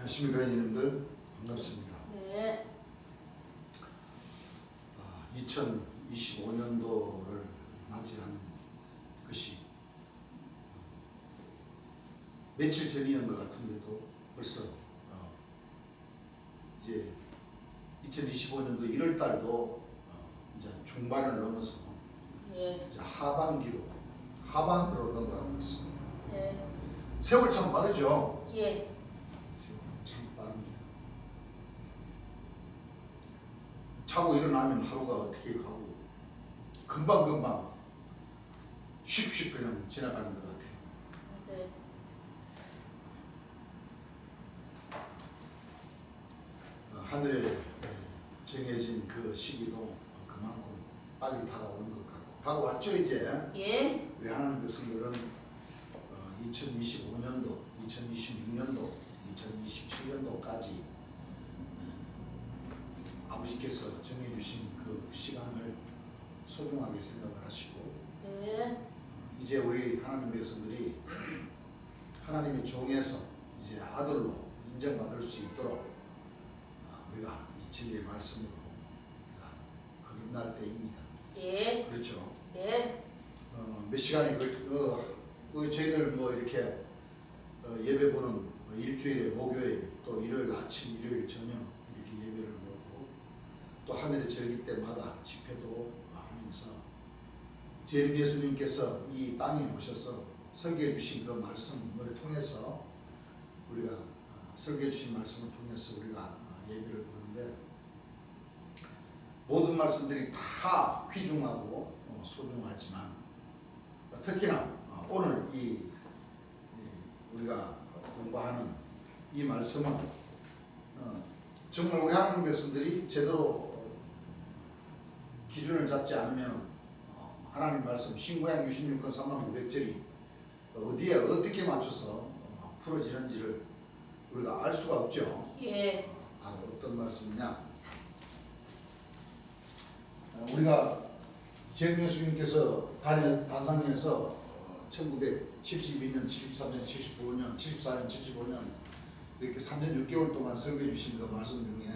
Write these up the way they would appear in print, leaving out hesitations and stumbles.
안녕하십니까 여러분들, 반갑습니다. 네. 2025년도를 맞이한 것이 며칠 전이었던 것 같은데도 벌써 이제 2025년도 1월달도 이제 중반을 넘어서 예. 이제 하반기로 넘어가고 있습니다. 네. 세월 참 빠르죠? 예. 세월 참 빠릅니다. 자고 일어나면 하루가 어떻게 가고 금방금방 쉽쉽 그냥 지나가는 것 같아요. 네. 하늘에 정해진 그 시기도 그만큼 빨리 다가오는 것 같고 다가왔죠 이제. 예. 우리 하나님 백성들은 2025년도, 2026년도, 2027년도까지 아버지께서 정해주신 그 시간을 소중하게 생각을 하시고 네. 이제 우리 하나님 백성들이 하나님의 종에서 이제 아들로 인정받을 수 있도록 우리가 이 진리의 말씀으로 거듭날 때입니다. 예. 그렇죠? 네. 몇 시간이 저희들 뭐 이렇게 예배 보는 일주일에 목요일 또 일요일 아침 일요일 저녁 이렇게 예배를 보고 또 하늘의 절기 때마다 집회도 하면서 제 예수님께서 이 땅에 오셔서 설교해 주신 그 말씀을 통해서 우리가 설교해 주신 말씀을 통해서 우리가 예배를 보는데 모든 말씀들이 다 귀중하고 소중하지만 특히나 오늘 우리가 공부하는 이 말씀은 정말 우리 하나님 백성들이 제대로 기준을 잡지 않으면 하나님 말씀 신구약 66권 3900절이 어디에 어떻게 맞춰서 풀어지는지를 우리가 알 수가 없죠. 예. 어떤 말씀이냐? 우리가 제임예수님께서 단상에서 1972년, 73년, 75년, 74년, 75년 이렇게 3년 6개월 동안 설교해 주신 그 말씀 중에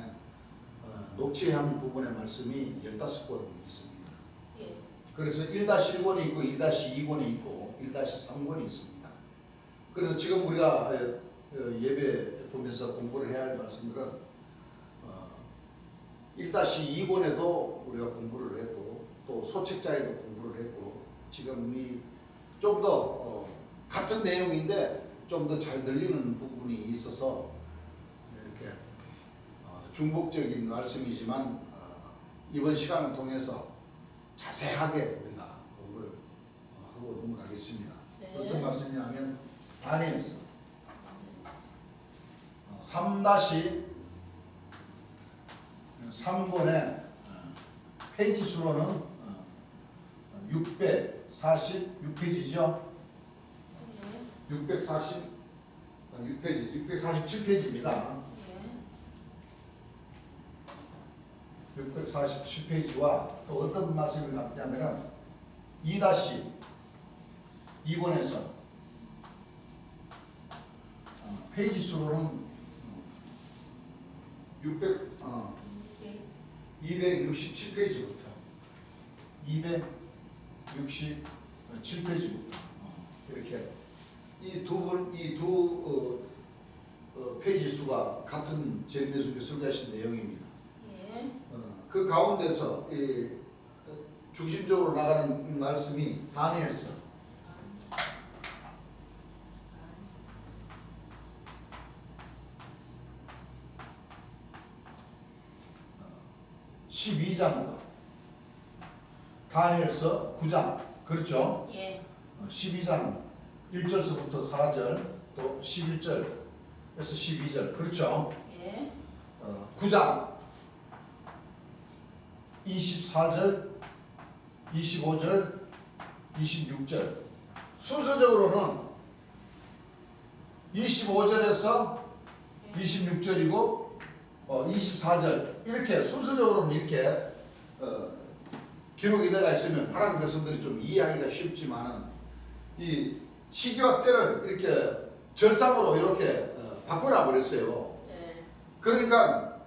녹취한 부분의 말씀이 15권 있습니다. 예. 그래서 1-1권이 있고 1-2권이 있고 1-3권이 있습니다. 그래서 지금 우리가 예배 보면서 공부를 해야 할 말씀들은 1-2권에도 우리가 공부를 했고 또 소책자에도 공부를 했고 지금 좀 더 같은 내용인데 좀 더 잘 들리는 부분이 있어서 이렇게 중복적인 말씀이지만 이번 시간을 통해서 자세하게 우리가 공부를 하고 넘어가겠습니다. 네. 어떤 말씀이냐면 다니엘서 3-3권의 페이지 수로는 646페이지죠. 647페이지입니다. 예. 647페이지와 또 어떤 말씀이 나왔냐면 2-2권에서 페이지 수로는 267페이지부터 267페이지부터 이렇게 이 두 페이지 수가 같은 제임예수님께서 설교하신 내용입니다. 예. 그 가운데서 중심적으로 나가는 말씀이 다니엘서 12장과 다니엘서 9장 그렇죠? 예. 12장 1절서부터 4절 또 11절에서 12절 그렇죠? 예. 9장 24절 25절 26절 순서적으로는 25절에서 26절이고 24절 이렇게 순서적으로는 이렇게 기록이 되어 있으면 하나님 백성들이 좀 이해하기가 쉽지만은 이 시기와 때를 이렇게 절상으로 이렇게 바꿔놔 버렸어요. 그러니까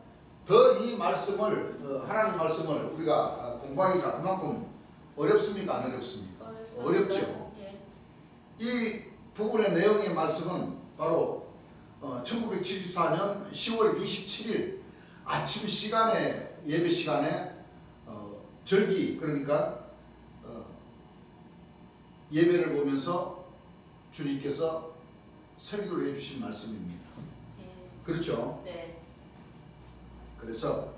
더 이 말씀을 하나님 말씀을 우리가 공부하기가 그만큼 어렵습니까? 안 어렵습니까? 어렵습니다. 어렵죠. 예. 이 부분의 내용의 말씀은 바로 1974년 10월 27일 아침 시간에 예배 시간에 절기 그러니까 예배를 보면서 주님께서 설교를 해주신 말씀입니다. 예. 그렇죠? 네. 그래서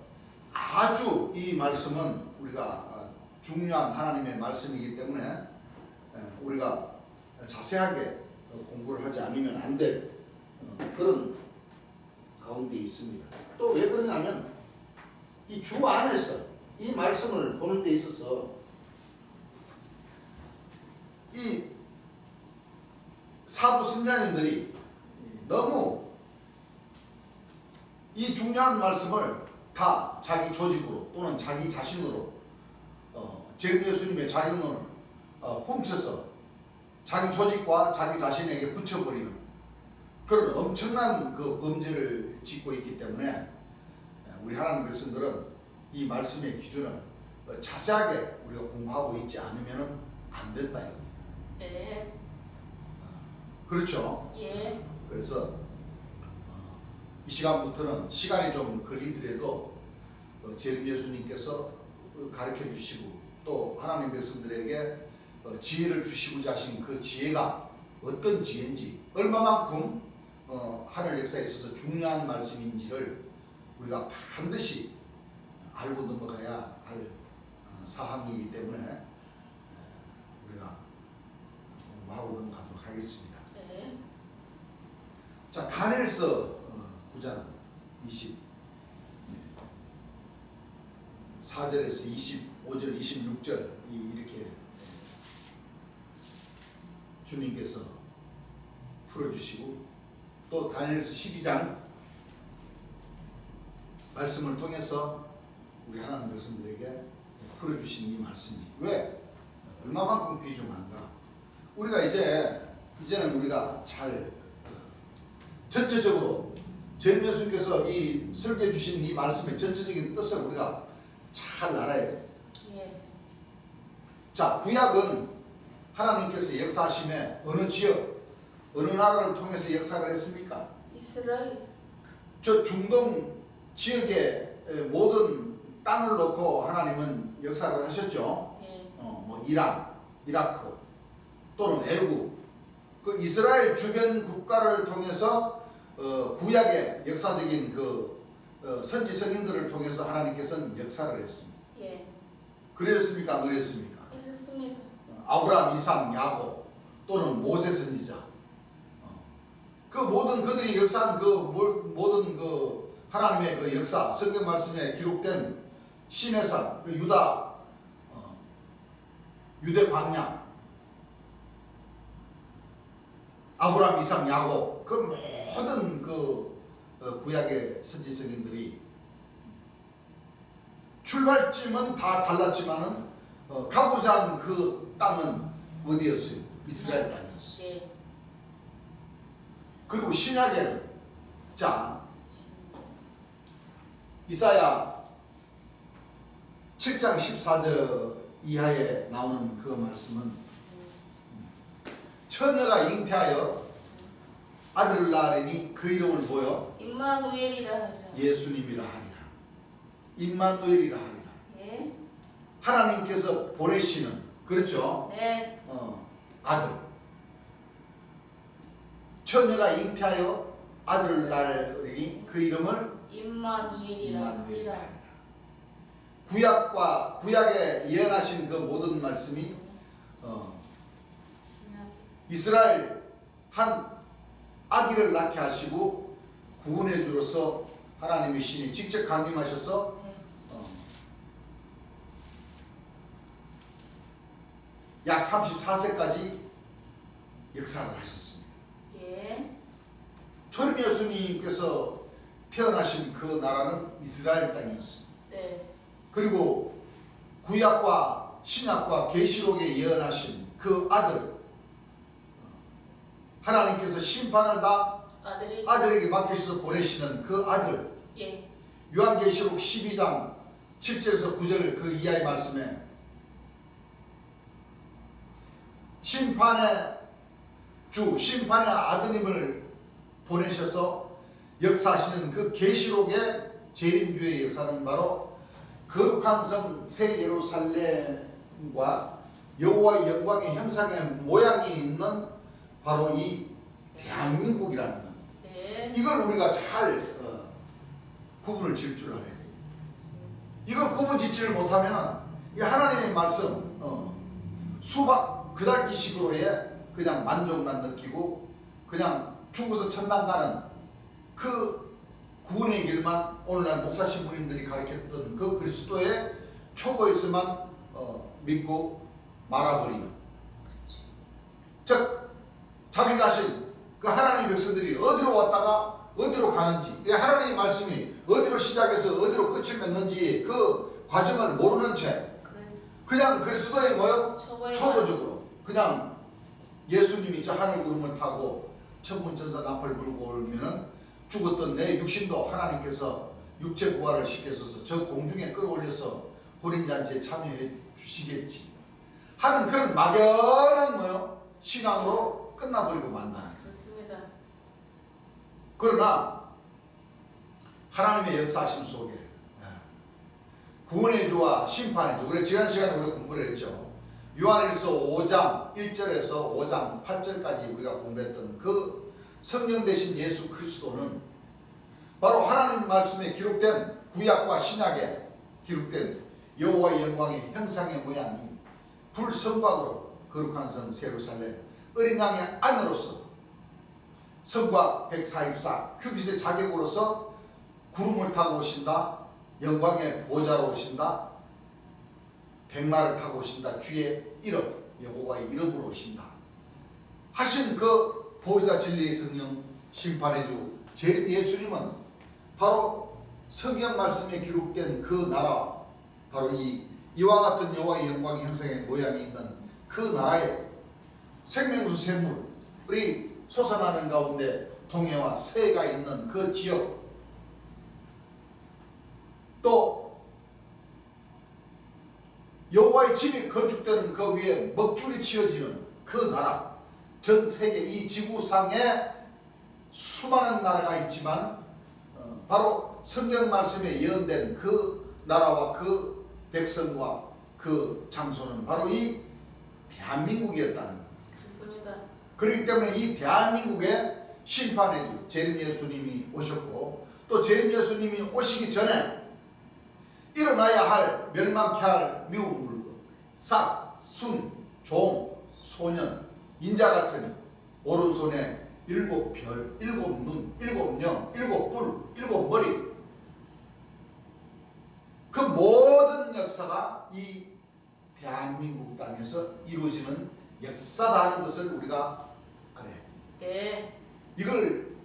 아주 이 말씀은 우리가 중요한 하나님의 말씀이기 때문에 우리가 자세하게 공부를 하지 않으면 안 될 그런 가운데 있습니다. 또 왜 그러냐면 이 주 안에서 이 말씀을 보는 데 있어서 이 사도 선자님들이 너무 이 중요한 말씀을 다 자기 조직으로 또는 자기 자신으로 제일 예수님의 자격론을 훔쳐서 자기 조직과 자기 자신에게 붙여버리는 그런 엄청난 그 범죄를 짓고 있기 때문에 우리 하나님 백성들은 이 말씀의 기준을 자세하게 우리가 공부하고 있지 않으면 안 된다 이겁니다. 네. 그렇죠? 예. 그래서 이 시간부터는 시간이 좀 걸리더라도 재림 예수님께서 가르쳐 주시고 또 하나님 백성들에게 지혜를 주시고자 하신 그 지혜가 어떤 지혜인지 얼마만큼 하늘 역사에 있어서 중요한 말씀인지를 우리가 반드시 알고 넘어가야 할 사항이기 때문에 우리가 공부하고 넘어가도록 하겠습니다. 네. 자, 다니엘서 9장 24절에서 25절, 26절 이렇게 주님께서 풀어주시고 또 다니엘서 12장 말씀을 통해서 우리 하나님 백성들에게 풀어주신 이 말씀이 왜 얼마만큼 귀중한가? 우리가 이제는 우리가 잘 전체적으로 재림 예수님께서 이 설교해 주신 이 말씀의 전체적인 뜻을 우리가 잘 알아야 돼. 예. 자, 구약은 하나님께서 역사하심에 어느 지역, 어느 나라를 통해서 역사를 했습니까? 이스라엘. 저 중동 지역의 모든 땅을 놓고 하나님은 역사를 하셨죠. 예. 뭐 이란, 이라크 또는 애국, 그 이스라엘 주변 국가를 통해서 구약의 역사적인 그 선지 성인들을 통해서 하나님께서는 역사를 했습니다. 예. 그랬습니까? 안 그랬습니까? 그렇습니다. 아브라함, 이삭, 야곱 또는 모세 선지자 그 모든 그들이 역사한 그 모든 그 하나님의 그 역사 성경 말씀에 기록된 시내산 그 유대 광야 아브라함, 이삭, 야곱 그 모든 그 구약의 선지 성인들이 출발점은 다 달랐지만은 가고자 한 그 땅은 어디였어요? 이스라엘 땅이었어요. 예. 그리고 신약에는 자 이사야 7장 14절 이하에 나오는 그 말씀은 처녀가 잉태하여 아들을 낳으리니 그 이름을 뭐요? 임마누엘이라 하죠. 예수님이라 하리라. 임마누엘이라 하리라. 예. 하나님께서 보내시는 그렇죠? 네. 아들. 처녀가 잉태하여 아들을 낳으리니 그 이름을 임마누엘이라 하리라. 구약에 예언하신 그 모든 말씀이 신약. 이스라엘 한 아기를 낳게 하시고 구원의 주로서 하나님의 신이 직접 강림하셔서 네. 약 34세까지 역사를 하셨습니다. 예. 초림 예수님께서 태어나신 그 나라는 이스라엘 땅이었습니다. 네. 그리고 구약과 신약과 계시록에 예언하신 그 아들 하나님께서 심판을 다 아들이 아들에게 맡기셔서 보내시는 그 아들 예. 요한계시록 12장 7절에서 9절 그 이하의 말씀에 심판의 주, 심판의 아드님을 보내셔서 역사하시는 그 계시록의 재림주의 역사는 바로 거룩한 성 새 예루살렘과 여호와의 영광의 형상의 모양이 있는 바로 이 대한민국이라는 겁니다. 네. 이걸 우리가 잘 구분을 지을 줄 알아야 돼요. 이걸 구분 짓지를 못하면 이 하나님의 말씀 수박 그달기식으로의 그냥 만족만 느끼고 그냥 죽어서 천당 가는 그 구원의 길만 오늘날 목사 신부님들이 가르쳤던 그 그리스도의 초보에서만 믿고 말아버리는, 즉 자기 자신 그 하나님의 백성들이 어디로 왔다가 어디로 가는지, 이 하나님의 말씀이 어디로 시작해서 어디로 끝을 맺는지 그 과정을 모르는 채 그냥 그리스도의 뭐요? 초보적으로 그냥 예수님이 저 하늘 구름을 타고 천군천사 나팔 불고 오면은 죽었던 내 육신도 하나님께서 육체 부활을 시켜서 저 공중에 끌어올려서 혼인잔치에 참여해 주시겠지 하는 그런 막연한 뭐요? 신앙으로 끝나버리고 만다는 거예요. 그렇습니다. 그러나 하나님의 역사하심 속에 구원의 주와 심판의 주, 우리 지난 시간에 우리가 공부를 했죠. 요한일서 5장 1절에서 5장 8절까지 우리가 공부했던 그 성령 되신 예수 그리스도는 바로 하나님 말씀에 기록된 구약과 신약에 기록된 여호와의 영광의 형상의 모양이 불성곽으로 거룩한 성 예루살렘 어린 양의 안으로서 성곽 144 큐빗의 자객으로서 구름을 타고 오신다. 영광의 보좌로 오신다. 백마를 타고 오신다. 주의 이름 여호와의 이름으로 오신다 하신 그 보혜사 진리의 성령 심판의 주 재림 예수님은 바로 성경 말씀에 기록된 그 나라, 바로 이와 같은 여호와의 영광의 형상의 모양이 있는 그 나라에 생명수 샘물이 솟아나는 가운데 동해와 서해가 있는 그 지역, 또 여호와의 집이 건축되는 그 위에 먹줄이 치어지는 그 나라, 전 세계 이 지구상에 수많은 나라가 있지만 바로 성경 말씀에 예언된 그 나라와 그 백성과 그 장소는 바로 이 대한민국이었다는 겁니다. 그렇습니다. 그렇기 때문에 이 대한민국에 심판의 주 재림 예수님이 오셨고, 또 재림 예수님이 오시기 전에 일어나야 할 멸망케 할 미운 물건, 삭, 순, 종, 소년, 인자 같으니 오른손에 7별, 7눈, 7영, 7뿔, 7머리, 그 모든 역사가 이 대한민국 땅에서 이루어지는 역사다 하는 것을 우리가 알아야 합니다. 네. 이걸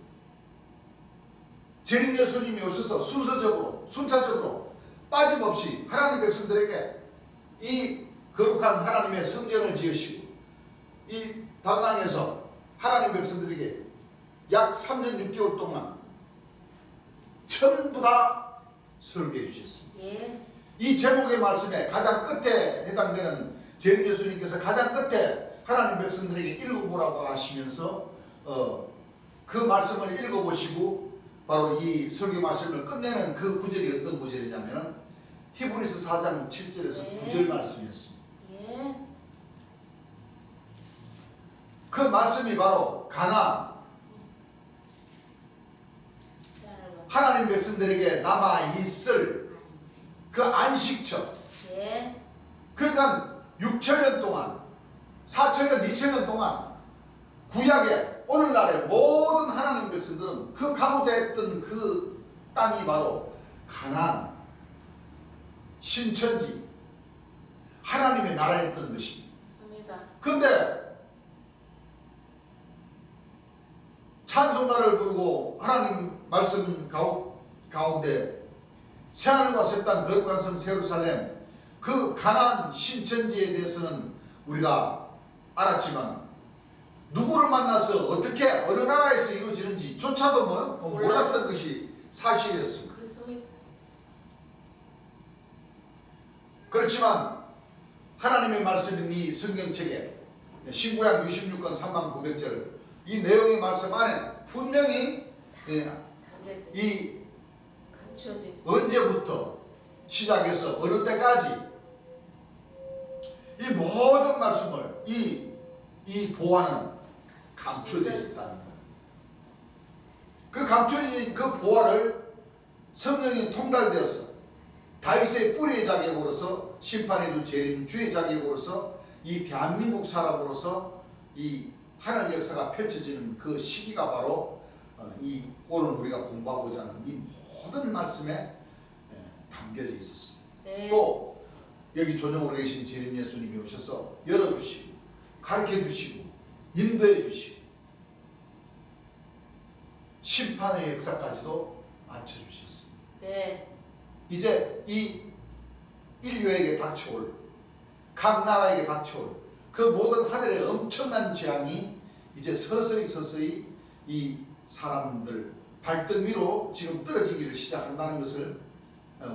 재림 예수님이 오셔서 순서적으로 순차적으로 빠짐없이 하나님 백성들에게 이 거룩한 하나님의 성전을 지으시고 이 다강에서 하나님 백성들에게 약 3년 6개월 동안 전부 다 설교해 주셨습니다. 예. 이 제목의 말씀에 가장 끝에 해당되는 재림 예수님께서 가장 끝에 하나님 백성들에게 읽어보라고 하시면서 그 말씀을 읽어보시고 바로 이 설교 말씀을 끝내는 그 구절이 어떤 구절이냐면 히브리서 4장 7절에서 9절 말씀이었습니다. 예. 그 말씀이 바로 가나안 하나님 백성들에게 남아있을 그 안식처, 예. 그러니까 6천년 동안 4천년 2천년 동안 구약의 오늘날의 모든 하나님 백성들은 그 가고자 했던 그 땅이 바로 가나안 신천지 하나님의 나라였던 것입니다. 맞습니다. 그런데 찬송가를 부르고 하나님 말씀 가운데 새하늘과 새 땅 거룩한 성 예루살렘 그 가나안 신천지에 대해서는 우리가 알았지만 누구를 만나서 어떻게 어느 나라에서 이루어지는지 조차도 몰랐던 것이 사실이었습니다. 그렇습니다. 그렇지만 하나님의 말씀인 이 성경책에 신구약 66권 3900절 이 내용의 말씀 안에 분명히 담겨져 이 감춰져 있어. 언제부터 시작해서 어느 때까지 이 모든 말씀을 이 보화는 감춰져 있었다는 거예요. 그 감춰진 그 보화를 성령이 통달되어서 다윗의 뿌리의 자격으로서 심판해준 재림 주의 자격으로서 이 대한민국 사람으로서 이 하늘 역사가 펼쳐지는 그 시기가 바로 이 오늘 우리가 공부하고자 하는 이 모든 말씀에 담겨져 있었습니다. 네. 또 여기 조정으로 계신 재림 예수님이 오셔서 열어주시고 가르쳐주시고 인도해주시고 심판의 역사까지도 맞춰주셨습니다. 네. 이제 이 인류에게 닥쳐올 각 나라에게 닥쳐올 그 모든 하늘의 엄청난 재앙이 이제 서서히 이 사람들 발등 위로 지금 떨어지기를 시작한다는 것을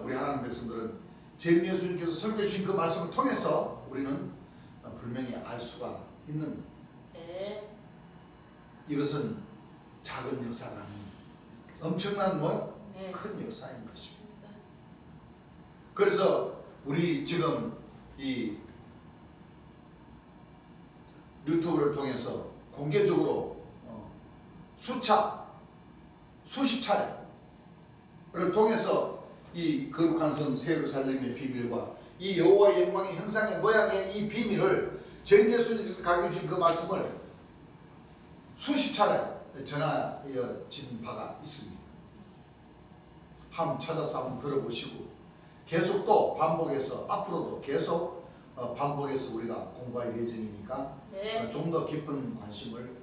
우리 하나님 백성들은 재림 예수님께서 설교해 주신 그 말씀을 통해서 우리는 분명히 알 수가 있는 네. 이것은 작은 역사가 아닌 엄청난 네. 큰 역사인 것입니다. 맞습니다. 그래서 우리 지금 이 유튜브를 통해서 공개적으로 수십 차례를 통해서 이 거룩한 성 새 예루살렘의 비밀과 이 여호와의 영광의 형상의 모양의 이 비밀을 재림 예수님께서 가르쳐 주신 그 말씀을 수십 차례 전하여진 바가 있습니다. 한번 찾아서 한번 들어보시고 계속 또 반복해서 앞으로도 계속 반복해서 우리가 공부할 예정이니까 네. 좀 더 깊은 관심을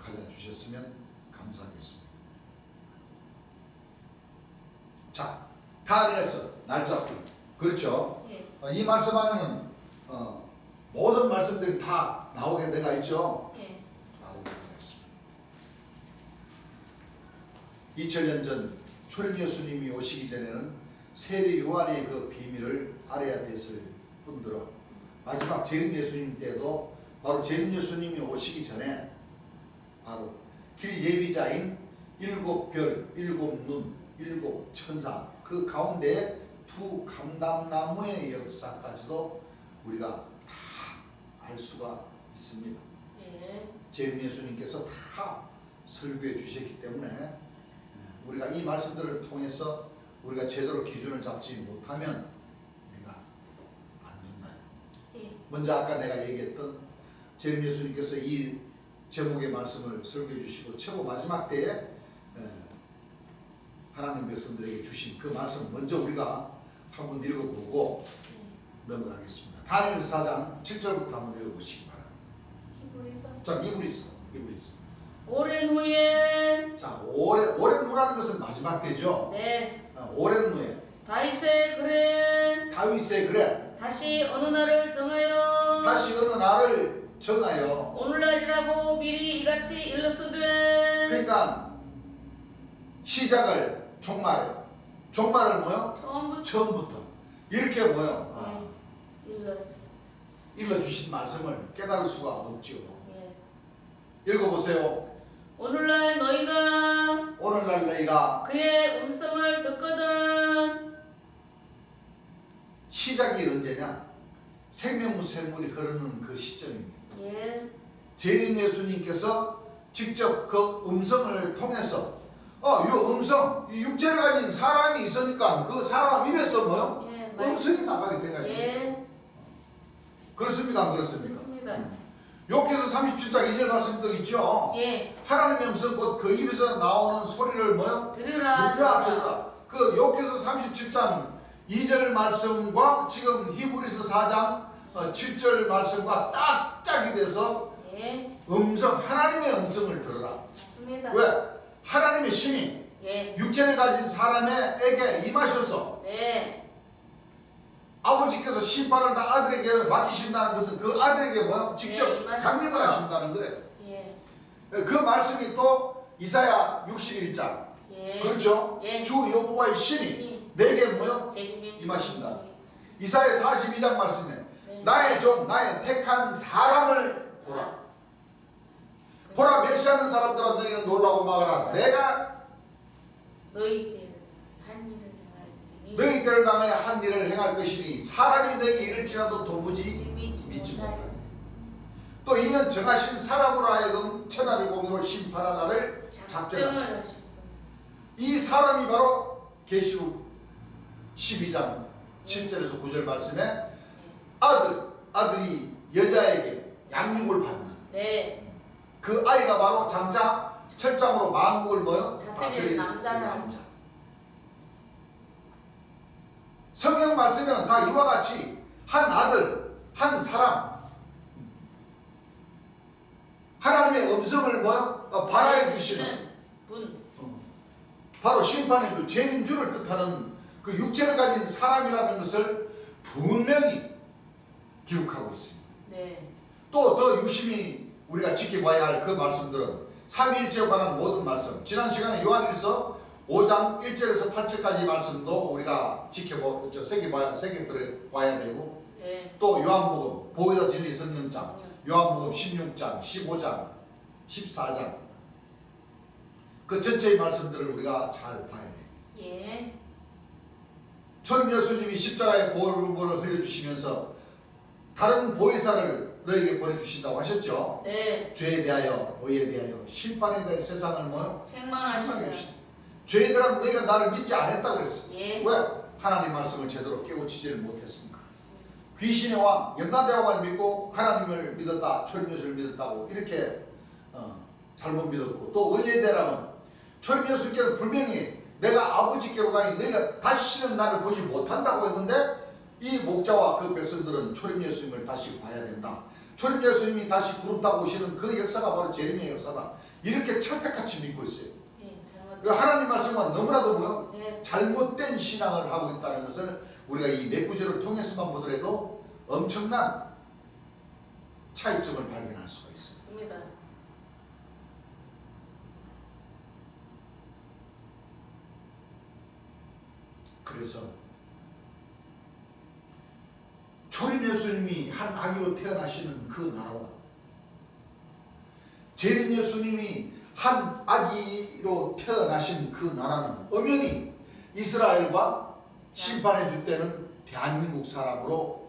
가져주셨으면 감사하겠습니다. 자, 다니엘서 날짜표 그렇죠? 예. 이 말씀 안에는 모든 말씀들이 다 나오게 되어 있죠? 예. 나오게 되었습니다. 2000년 전 초림 예수님이 오시기 전에는 세례 요한의 그 비밀을 알아야 됐을 뿐더러 마지막 재림 예수님 때도 바로 재림 예수님이 오시기 전에 바로 길 예비자인 7별, 7눈, 7천사 그 가운데 두 감람나무의 역사까지도 우리가 다 알 수가 있습니다. 예. 재림 예수님께서 다 설교해 주셨기 때문에 우리가 이 말씀들을 통해서 우리가 제대로 기준을 잡지 못하면 내가 안 된다. 예. 먼저 아까 내가 얘기했던 재림 예수님께서 이 제목의 말씀을 설교해 주시고 최고 마지막 때에 하나님 백성들에게 주신 그 말씀 먼저 우리가 한번 읽어보고 넘어가겠습니다. 다니엘서 4장 7절부터 한번 읽어보시기 바랍니다. 히브리서. 자, 히브리서. 오랜 후에. 자, 오랜 후라는 것은 마지막 때죠. 네. 오랜 후에 다윗의 글에. 다윗의 글에 다시 어느 날을 정하여. 다시 어느 날을 정하여. 오늘날이라고 미리 이같이 일렀으되. 그러니까 시작을 종말을 뭐요? 처음부터 이렇게 뭐요? 일러주신 말씀을 깨달을 수가 없죠. 예. 읽어보세요. 오늘날 너희가 그의 음성을 듣거든. 시작이 언제냐? 생명샘물이 흐르는 그 시점입니다. 예. 재림 예수님께서 직접 그 음성을 통해서 이 음성, 이 육체를 가진 사람이 있으니까 그 사람 입에서 뭐요? 예. 음성이 나가게 돼가지고. 예. 그렇습니까? 안 그렇습니까? 그렇습니다. 욕해서 37장 2절 말씀도 있죠. 예. 하나님의 음성 곧 그 입에서 나오는 소리를 뭐요? 들으라. 그 욕해서 37장 2절 말씀과 지금 히브리서 4장 7절 말씀과 딱 짝이 돼서 예. 하나님의 음성을 들으라. 맞습니다. 왜? 하나님의 신이 예. 육체를 가진 사람에게 임하셔서 네. 아버지께서 심판을 다 아들에게 맡기신다는 것은 그 아들에게 뭐요? 직접 강림을 하신다는 거예요. 예. 그 말씀이 또 이사야 61장 예. 그렇죠? 예. 주 여호와의 신이 내게 뭐요? 임하신다. 이사야 42장 말씀에 네. 나의 종 나의 택한 사람을 보라. 보라 멸시하는 사람들아 너희는 놀라고 막아라. 내가 너희 때를 한 일을 행하리니 너희 때를 당하여 한 일을 행할 것이니 사람이 너에게 이를지라도 도무지 믿지 믿지 못하리. 못하리. 또 이는 정하신 사람으로 하여금 천하를 공의로 심판할 날을 작정하시니 작정을 하셨습니다. 이 사람이 바로 계시록 12장 7절에서 9절 말씀에 아들이 여자에게 양육을 받는 네. 그 아이가 바로 장차 철장으로 만국을 뭐요? 다스릴 남자라. 남자. 성경 말씀에는 다 이와 같이 한 아들, 한 사람, 하나님의 음성을 뭐요? 발하여 주시는 분. 바로 심판의 주, 죄인 주를 뜻하는 그 육체를 가진 사람이라는 것을 분명히 기록하고 있습니다. 네. 또 더 유심히 우리가 지켜봐야 할 그 말씀들은 삼위일체에 관한 모든 말씀, 지난 시간에 요한일서 5장 1절에서 8절까지 말씀도 우리가 새겨봐야 되고, 네. 또 요한복음, 보혜사 진리 성령장, 요한복음 16장, 15장, 14장 그 전체의 말씀들을 우리가 잘 봐야 돼요. 예. 초림 예수님이 십자가의 보혈물을 흘려주시면서 다른 보혜사를 너에게 보내주신다고 하셨죠. 네. 죄에 대하여, 의에 대하여, 심판에 대하여 세상을 뭐 책망하시라. 죄들은 너희가 나를 믿지 않았다고 그랬어. 예. 왜? 하나님 말씀을 제대로 깨우치지를 못했습니까? 귀신의 왕, 염라대왕을 믿고 하나님을 믿었다, 초림 예수를 믿었다고 이렇게 잘못 믿었고, 또 의에 대하여는 초림 예수께서 분명히 내가 아버지께로 가니 너희가 다시는 나를 보지 못한다고 했는데 이 목자와 그 백성들은 초림 예수님을 다시 봐야 된다. 초림 예수님이 다시 구름 타고 오시는 그 역사가 바로 재림의 역사다. 이렇게 철떡같이 믿고 있어요. 예. 그 하나님 말씀과 너무나도 뭐요? 네. 잘못된 신앙을 하고 있다는 것을 우리가 이 몇 구절을 통해서만 보더라도 엄청난 차이점을 발견할 수가 있습니다. 좋습니다. 그래서 초림 예수님이 한 아기로 태어나시는 그 나라와 재림 예수님이 한 아기로 태어나신 그 나라는 엄연히 이스라엘과 심판의 주 때는 대한민국 사람으로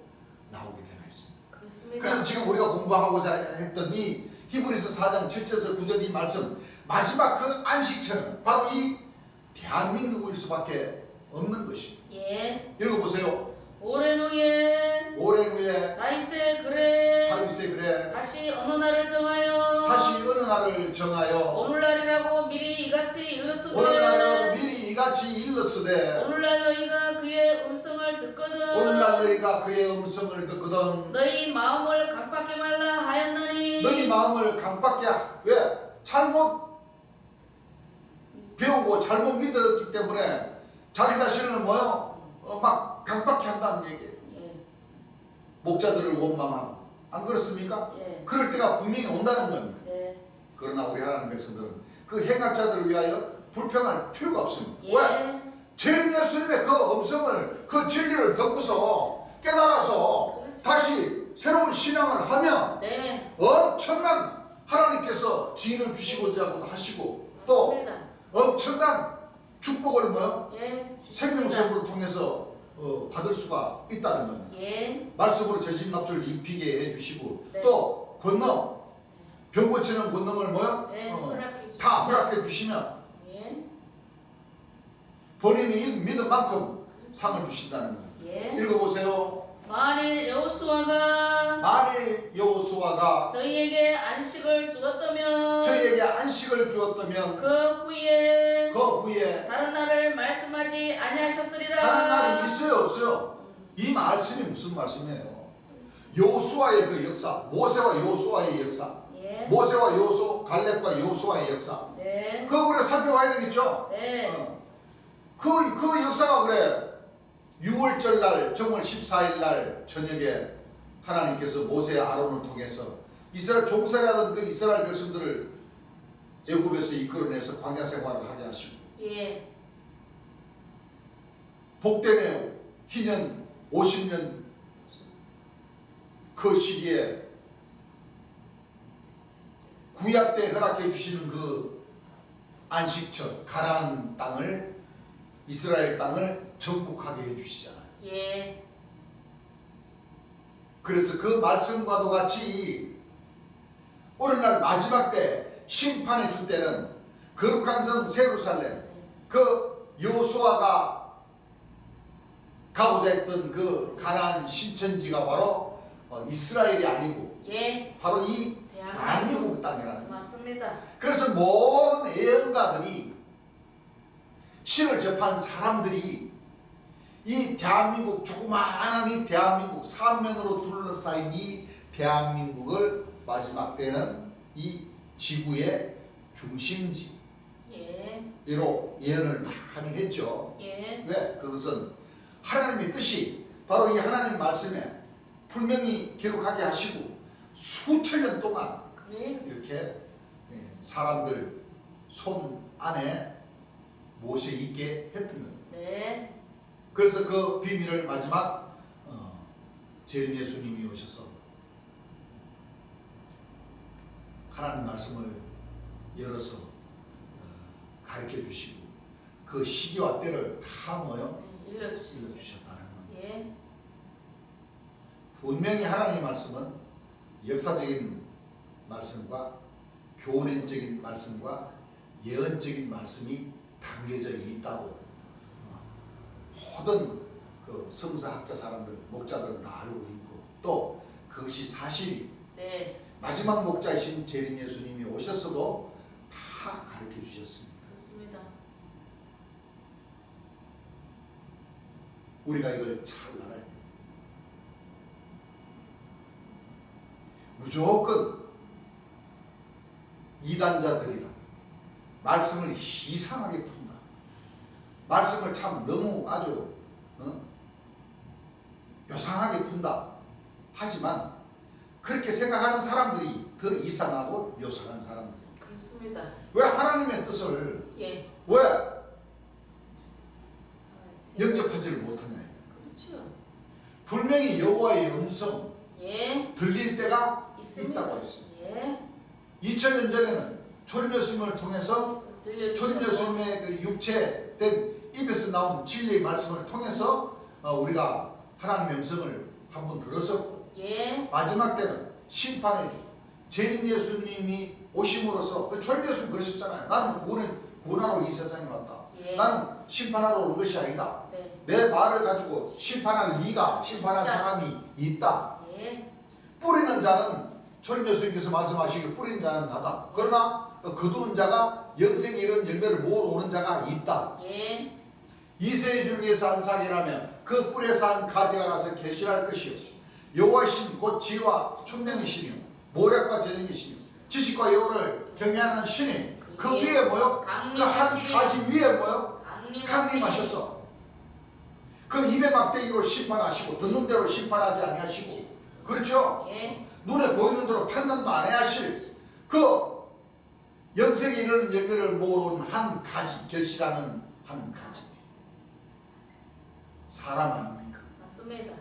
나오게 되어 있습니다. 그렇습니다. 그래서 지금 우리가 공부하고자 했던 이 히브리서 4장 7절에서 9절 이 말씀, 마지막 그 안식처는 바로 이 대한민국일 수밖에 없는 것입니다. 예. 읽어보세요. 오랜 후에 오랜 후에 다윗의 글에 다윗의 글에 다시 어느 날을 정하여 다시 어느 날을 정하여 오늘날이라고 미리 이같이 일렀으되 오늘날이라고 미리 이같이 일렀으되 오늘날 너희가 그의 음성을 듣거든 오늘날 너희가 그의 음성을 듣거든 너희 마음을 강팍게 말라 하였나니 너희 마음을 강박게 왜? 잘못 배우고 잘못 믿었기 때문에 자기 자신을 뭐요? 막 강박해 한다는 얘기예요. 예. 목자들을 원망하고 안 그렇습니까? 예. 그럴 때가 분명히 온다는 겁니다. 네. 그러나 우리 하나님 백성들은 그 행악자들을 위하여 불평할 필요가 없습니다. 예. 왜? 죄인 예수님의 그 음성을 그 진리를 듣고서 깨달아서 그렇죠. 다시 새로운 신앙을 하면 네. 엄청난 하나님께서 지인을 주시고자 하시고 또 맞습니다. 엄청난 축복을 뭐요? 예. 생명수업을 통해서 받을 수가 있다는 겁니다. 예. 말씀으로 전신갑주를 입히게 해주시고 네. 또 권능, 병 고치는 권능을 뭐요? 네. 허락해 주십니다. 다 허락해 주시면 예. 본인이 믿은 만큼 상을 주신다는 겁니다. 예. 읽어보세요. 만일 여호수아가 만일 여호수아가 저희에게 안식을 주었다면 저희에게 안식을 주었다면 그 후에 다른 날을 말씀하지 아니하셨으리라. 날이 있어요 없어요? 이 말씀이 무슨 말씀이에요? 여호수아의 그 역사, 모세와 여호수아의 역사, 예. 모세와 여호수, 갈렙과 여호수아의 역사, 네. 그거 우리가 살펴봐야 되겠죠? 네. 그 역사가 그래 6월절 날 정월 14일 날 저녁에 하나님께서 모세 아론을 통해서 이스라엘 종살이하던 그 이스라엘 백성들을 애굽에서 이끌어내서 광야 생활을 하게 하시고 예. 복되네요. 희년 50년 그 시기에 구약 때 허락해 주시는 그 안식처 가나안 땅을 이스라엘 땅을 정복하게 해 주시잖아요. 예. 그래서 그 말씀과도 같이 오늘날 마지막 때 심판의 주 때는 거룩한 성 예루살렘 그 여호수아가 가고자 했던 그 가나안 신천지가 바로 이스라엘이 아니고 예. 바로 이 대한민국 땅이라는 거예요. 맞습니다. 그래서 모든 예언가들이 신을 접한 사람들이 이 대한민국 조그마한 이 대한민국 삼면으로 둘러싸인 이 대한민국을 마지막 때는 이 지구의 중심지로 예. 예언을 많이 했죠. 예. 왜? 그것은 하나님의 뜻이 바로 이 하나님 말씀에 분명히 기록하게 하시고 수천 년 동안 그래. 이렇게 사람들 손 안에 모셔 있게 했던 겁니다. 네. 그래서 그 비밀을 마지막 재림 예수님이 오셔서 하나님 말씀을 열어서 가르쳐 주시고 그 시기와 때를 다 뭐요? 일러주셨다는 겁니다. 예. 분명히 하나님의 말씀은 역사적인 말씀과 교훈적인 말씀과 예언적인 말씀이 담겨져 있다고 모든 그 성서학자 사람들, 목자들은 다 알고 있고 또 그것이 사실이 네. 마지막 목자이신 재림 예수님이 오셨어도 다 가르쳐 주셨습니다. 그렇습니다. 우리가 이걸 잘 알아야 돼요. 무조건 이단자들이다. 말씀을 이상하게 푼다. 말씀을 참 너무 아주 요상하게 푼다. 하지만 그렇게 생각하는 사람들이 더 이상하고 요상한 사람들. 그렇습니다. 왜 하나님의 뜻을 예. 왜 영접하지를 못하냐. 그렇죠. 분명히 여호와의 음성 예. 들릴 때가 있습니다. 있다고 했습니다. 예. 2000년 전에는 초림 예수님을 통해서 초림 예수님의 그 육체된 입에서 나온 진리의 말씀을 통해서 우리가 하나님의 음성을 한번 들었었고 예. 마지막 때는 심판의 주 재림 예수님이 오심으로써 그 초림 예수님 그러셨잖아요. 나는 구원하러 이 세상에 왔다. 예. 나는 심판하러 온 것이 아니다. 네. 내 말을 가지고 심판할 네가 심판할 사람이 있다. 예. 뿌리는 자는 초림 예수님께서 말씀하시길 뿌리는 자는 나다. 그러나 거두는 자가 영생에 이른 열매를 모으러 오는 자가 있다. 예. 이새의 줄기에서 한 싹이라면 그 뿔에서 한 가지가 나서 결실할 것이요 여호와신 곧 지혜와 총명이시니요 모략과 재능이시니요 지식과 여호를 경외하는 신이 그 위에 뭐요? 그 한 가지 위에 뭐요? 강림하셨어. 그 입의 막대기로 심판하시고 듣는 대로 심판하지 아니하시고 그렇죠? 예. 눈에 보이는 대로 판단도 안 해야 하실 그 영생에 이르는 열매를 모으러 온 한 가지 결실하는 한 가지 사람 아닙니까? 맞습니다.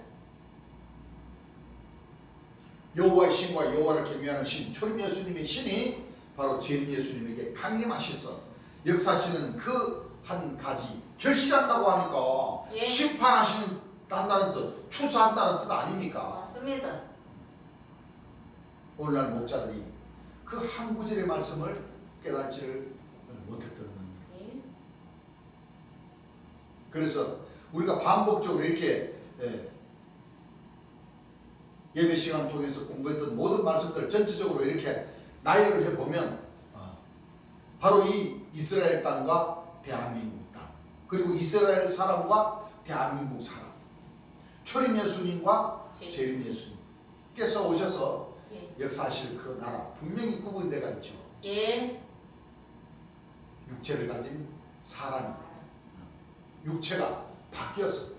여호와의 신과 여호와를 경외하는 신 초림 예수님의 신이 바로 재림 예수님에게 강림하셔서 역사하시는 그 한 가지 결실한다고 하니까 예. 심판하신다는 뜻 추수한다는 뜻 아닙니까? 맞습니다. 오늘날 목자들이 그 한 구절의 말씀을 깨달지를 못했던 겁니다. 예. 그래서 우리가 반복적으로 이렇게 예배 시간을 통해서 공부했던 모든 말씀들 전체적으로 이렇게 나열을 해보면 바로 이 이스라엘 땅과 대한민국 땅 그리고 이스라엘 사람과 대한민국 사람 초림 예수님과 재림 예수님께서 오셔서 예. 역사하실 그 나라 분명히 구분되어 있죠. 예. 육체를 가진 사람이 육체가 바뀌어서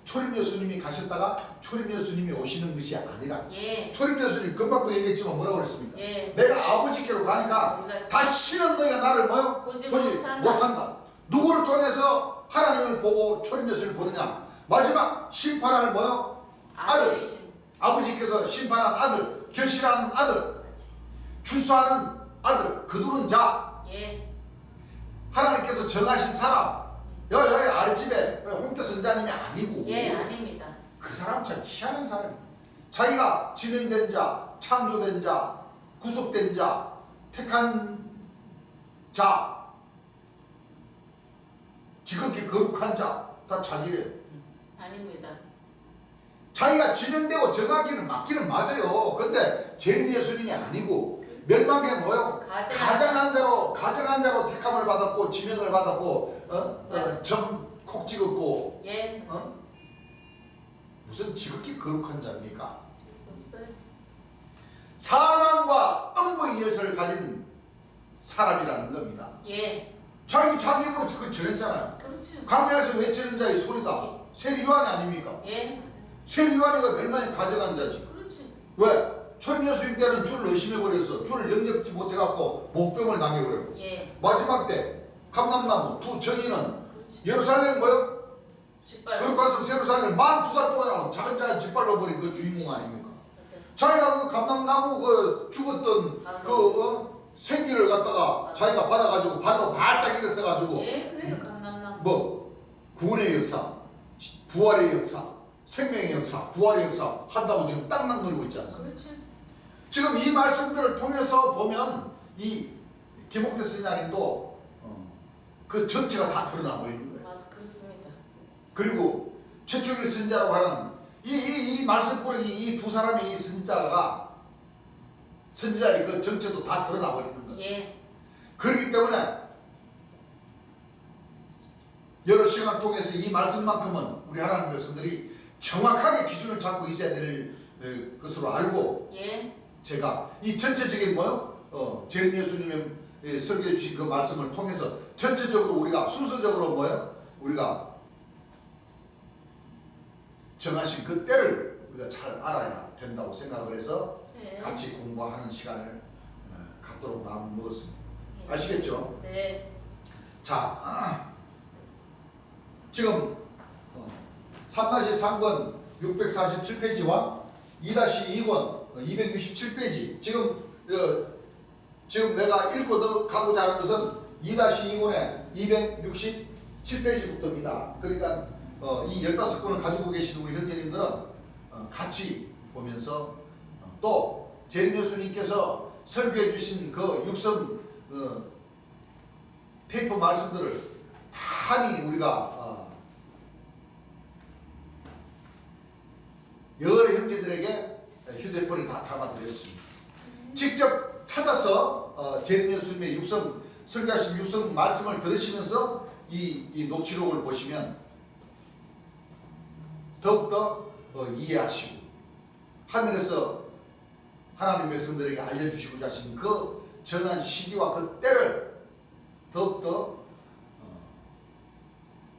초림 예수님이 가셨다가 초림 예수님이 오시는 것이 아니라 예. 초림 예수님 금방도 얘기했지만 뭐라고 그랬습니까? 예. 내가 아버지께로 가니까 우리가 다시는 너희가 나를 뭐요? 보지 보지 못한다. 못한다. 누구를 통해서 하나님을 보고 초림 예수를 보느냐? 마지막 심판할 뭐요? 아들. 아들이신. 아버지께서 심판한 아들, 결실하는 아들, 같이. 출소하는 아들, 거두는 자, 예. 하나님께서 정하신 사람. 여기 아랫집에 홍대 선자님이 아니고 예, 아닙니다. 그 사람 참 희한한 사람이에요. 자기가 지명된 자, 창조된 자, 구속된 자, 택한 자, 지극히 거룩한 자, 다 자기래요. 아닙니다. 자기가 지명되고 정하기는 맞기는 맞아요. 근데 죄인 예수님이 아니고 멸망의 뭐요? 가장한 자로 택함을 받았고 지명을 받았고 점 콕 찍었고 예. 무슨 지극히 거룩한 자입니까? 수 없어요. 사망과 음부의 예설을 가진 사람이라는 겁니다. 예. 자기 입으로 그걸 전했잖아요. 그렇죠. 광야에서 외치는 자의 소리다. 세리요한이 아닙니까? 예, 맞아요. 세리요한이가 멸망에 가져간 자지. 그렇지. 왜? 초림 예수님 때는 줄을 의심해버려서 줄을 영접지 못해갖고 목병을 당해버렸고 예. 마지막 때 감람나무 두 정인은 그렇지. 예루살렘 뭐요? 짓발. 그리고 가서 예루살렘 만 2달 동안 차근차근 짓밟아버린 그 주인공 아닙니까? 맞아요. 자기가 그 감람나무 그 죽었던 생기를 갖다가 자기가 받아가지고 발로 발딱 일어서가지고 예, 그래요. 감남나무. 뭐 구원의 역사, 부활의 역사, 생명의 역사, 부활의 역사 한다고 지금 땅땅 노리고 있지 않습니까? 그렇지. 지금 이 말씀들을 통해서 보면 이 김옥대 선생님도 그 전체가 다 드러나 버리는 거예요. 맞아, 그렇습니다. 그리고 최초의 선지자라고 하는 이 말씀꾸러기 이 두 사람의 이 선지자의 그 정체도 다 드러나 버리는 거예요. 예. 그렇기 때문에 여러 시간 통해서 이 말씀만큼은 우리 하나님 백성들이 정확하게 기준을 잡고 있어야 될 것으로 알고 예. 제가 이 전체적인 재림 예수님의 설교해 주신 그 말씀을 통해서 전체적으로 우리가 순서적으로 우리가 정하신 그 때를 우리가 잘 알아야 된다고 생각을 해서 네. 같이 공부하는 시간을 갖도록 마음을 먹었습니다. 아시겠죠? 네. 자, 지금 3-3권 647페이지와 2-2권 267페이지 지금 내가 읽고 가고자 하는 것은 2-2권의 267페이지부터입니다. 그러니까 이 15권을 가지고 계신 우리 형제님들은 같이 보면서 또 재림 예수님께서 설교해 주신 그 육성 테이프 말씀들을 많이 우리가 여러 형제들에게 휴대폰에 다 담아드렸습니다. 직접 찾아서 재림 예수님의 육성 설교하신 육성 말씀을 들으시면서 이 녹취록을 보시면 더욱더 이해하시고 하늘에서 하나님 백성들에게 알려주시고자 하신 그 정한 시기와 그 때를 더욱더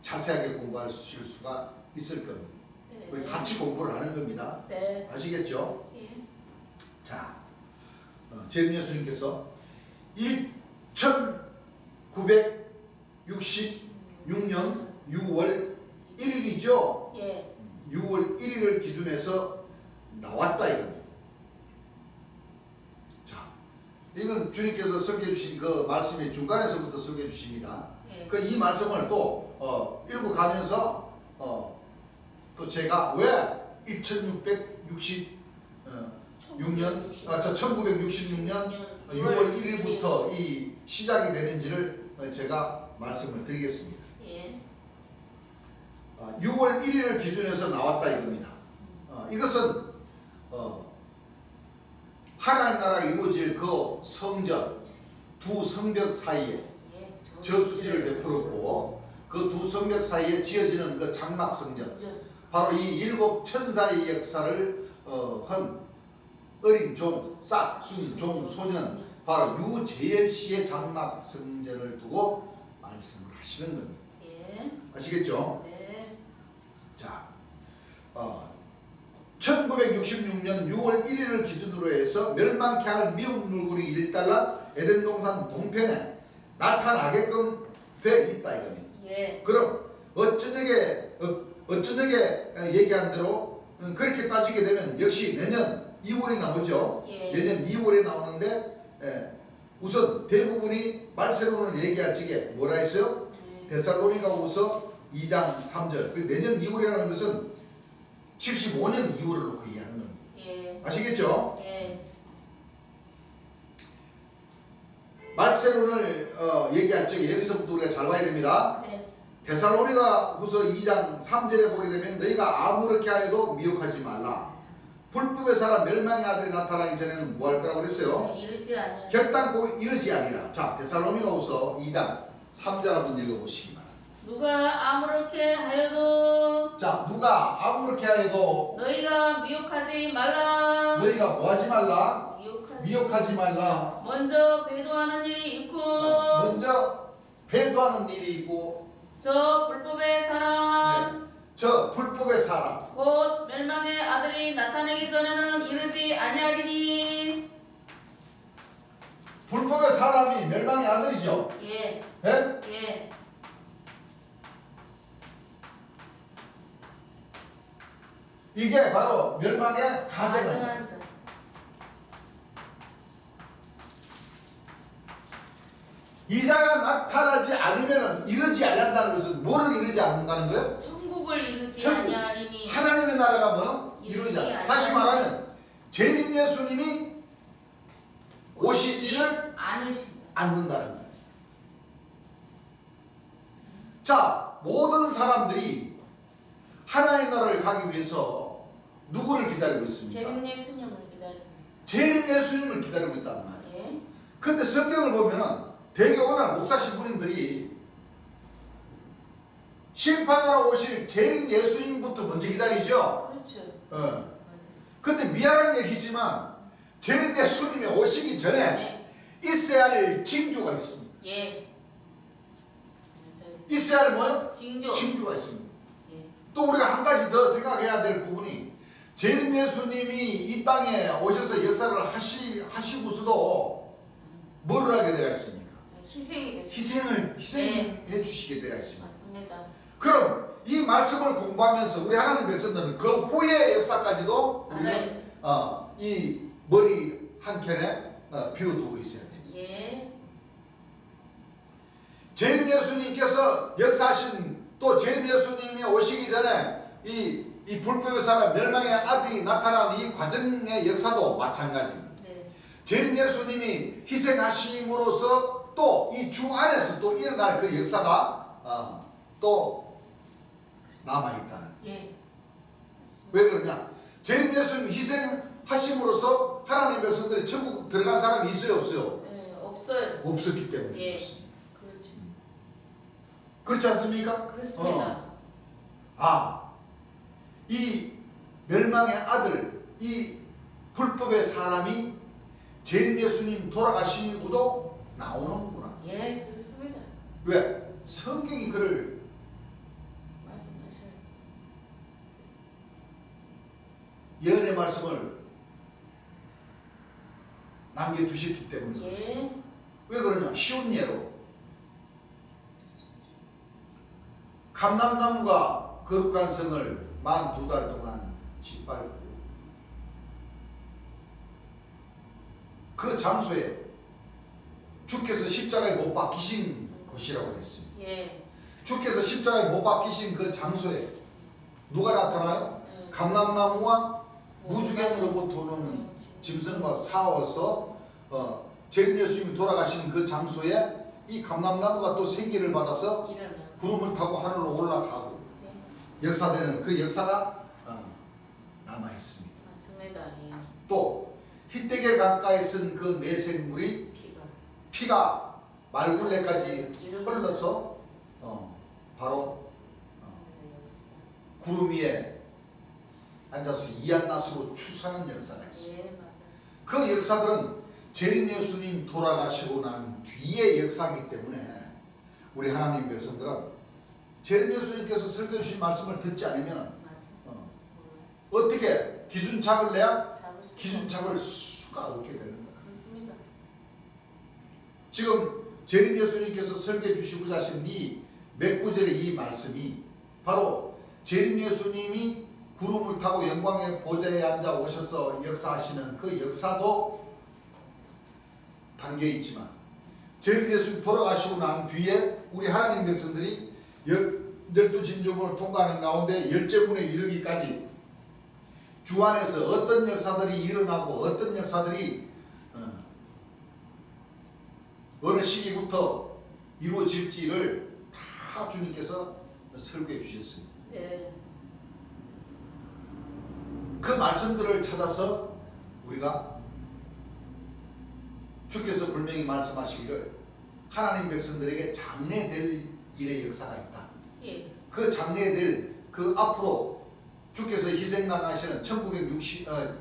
자세하게 공부하실 수가 있을 겁니다. 네. 우리 같이 공부를 하는 겁니다. 네. 아시겠죠? 예. 자, 재림 예수님께서 1966년 6월 1일이죠. 예. 6월 1일을 기준해서 나왔다 이겁니다. 자, 이건 주님께서 설교해 주신 그 말씀의 중간에서부터 설교해 주십니다. 예. 그 이 말씀을 또 읽고 가면서 또 제가 왜 1966년 6월 1일부터 이 시작이 되는지를 제가 말씀을 드리겠습니다. 예. 6월 1일을 기준해서 나왔다 이겁니다. 이것은 하나님 나라가 이루어질 그 성전 두 성벽 사이에 예. 저수지를 베풀었고 그 두 성벽 사이에 지어지는 그 장막 성전 바로 이 일곱 천사의 역사를 한 어린 종, 싹, 순, 종, 소년 바로 유재열 씨의 장막 성전을 두고 말씀을 하시는 겁니다. 예. 아시겠죠? 네. 자, 1966년 6월 1일을 기준으로 해서 멸망케 할 미운 물고기 일단락 에덴 동산 동편에 나타나게끔 돼 있다 이겁니다. 예. 그럼 어쩌녁에 얘기한 대로 그렇게 따지게 되면 역시 내년 2월이 나오죠. 예. 내년 2월에 나오는데 우선 대부분이 말세로는 얘기할 적에 뭐라 했어요? 데살로니가후서 2장 3절. 내년 2월이라는 것은 75년 2월을 놓고 얘기하는 겁니다. 예. 아시겠죠? 예. 말세론을 얘기할 적에 여기서부터 우리가 잘 봐야 됩니다. 네. 데살로니가후서 2장 3절에 보게 되면 너희가 아무렇게 하여도 미혹하지 말라. 불법의 사람 멸망의 아들이 나타나기 전에는 뭐 할 거라고 그랬어요? 이르지 아니하니. 결단코 이르지 아니라. 자, 데살로니가후서 2장 3절 한번 읽어보시기 바랍니다. 누가 아무렇게 하여도 자, 누가 아무렇게 하여도 너희가 미혹하지 말라. 너희가 뭐하지 말라? 미혹하지. 미혹하지 말라. 먼저 배도하는 일이 있고 먼저 배도하는 일이 있고 저 불법의 사람 저 불법의 사람 곧 멸망의 아들이 나타나기 전에는 이르지 아니하리니. 불법의 사람이 멸망의 아들이죠. 예. 예? 예. 이게 바로 멸망의 가정이죠. 가증한 자. 이자가 나타나지 않으면 이르지 아니한다는 것은 뭐를 이르지 않는다는 거예요? 천국을 이루지 천국. 아니하리니. 하나님의 나라가 뭐? 이루지 이루지 않는다. 다시 말하면 재림 예수님이 오시지를 않으신다. 않는다는 거예요. 자, 모든 사람들이 하나님의 나라를 가기 위해서 누구를 기다리고 있습니까? 재림 예수님을 기다리고. 재림 예수님을 기다리고 있단 말이에요. 예. 근데 성경을 보면은 대개 오늘 목사 신부님들이 심판하러 오실 재림 예수님부터 먼저 기다리죠. 그렇죠. 어. 맞아. 근데 미안한 얘기지만 재림 예수님이 오시기 전에 네. 있어야 할 징조가 있습니다. 예. 맞아요. 있어야 할 뭐요? 징조. 징조가 있습니다. 예. 또 우리가 한 가지 더 생각해야 될 부분이 재림 예수님이 이 땅에 오셔서 역사를 하시고서도 뭐를 하게 되어 있습니까? 희생이 됐습니다. 희생해 주시게 되어 있습니다. 맞습니다. 그럼 이 말씀을 공부하면서 우리 하나님 백성들은 그 후의 역사까지도 우리는 이 머리 한 켠에 비워두고 있어야 돼요. 예. 재림 예수님께서 역사하신 또 재림 예수님이 오시기 전에 이 불법의 사람 멸망의 아들이 나타나는 이 과정의 역사도 마찬가지입니다. 네. 재림 예수님이 희생하심으로써 또 이 주 안에서 또 일어날 그 역사가 또 남아있다는. 예. 왜 그러냐? 재림 예수님 희생하심으로써 하나님 백성들이 천국 들어간 사람이 있어요, 없어요? 예. 없어요. 없었기 때문에 예. 그렇습니다. 그렇지. 그렇지 않습니까? 그렇습니다. 이 멸망의 아들, 이 불법의 사람이 재림 예수님 돌아가시고도 나오는구나. 예. 그렇습니다. 왜? 성경이 그를 말씀하셔요. 예언의 말씀을 남겨두셨기 때문에 예. 그렇습니다. 왜 그러냐? 쉬운 예로 감람나무가 거룩한 성을 42달 동안 짓밟고 그 장소에 주께서 십자가에 못 박히신 곳이라고 했습니다. 예. 주께서 십자가에 못 박히신 그 장소에 누가 나타나요? 감람나무와 무주갱으로부터 오는 짐승과 싸워서 재림 예수님이 돌아가신 그 장소에 이 감람나무가 또 생기를 받아서 일어나. 구름을 타고 하늘로 올라가고 네. 역사되는 그 역사가 남아 있습니다. 맞습니다. 예. 또 히데겔 강가에 쓴 그 내생물이 피가 말굴레까지 흘러서 바로 구름 위에 앉아서 이안낫으로 추수하는 역사가 있습니다. 예. 맞아요. 그 역사들은 재림 예수님 돌아가시고 난 뒤의 역사이기 때문에 우리 하나님 백성들은 재림 예수님께서 설교해 주신 말씀을 듣지 않으면 맞아. 어떻게 기준 잡을래야 잡을 수 기준 없어. 잡을 수가 없게 되는 거야. 그렇습니다. 지금 재림 예수님께서 설계해 주시고자 하신 이 몇 구절의 이 말씀이 바로 재림 예수님이 구름을 타고 영광의 보좌에 앉아 오셔서 역사하시는 그 역사도 담겨 있지만 재림 예수님 돌아가시고 난 뒤에 우리 하나님 백성들이 12진주문을 통과하는 가운데 열제문에 이르기까지 주 안에서 어떤 역사들이 일어나고 어떤 역사들이 어느 시기부터 이루어질지를 다 주님께서 설계해 주셨습니다. 네. 그 말씀들을 찾아서 우리가 주께서 분명히 말씀하시기를 하나님 백성들에게 장래될 일의 역사가 있다. 예. 그 장래될 그 앞으로 주께서 희생당하시는 1976년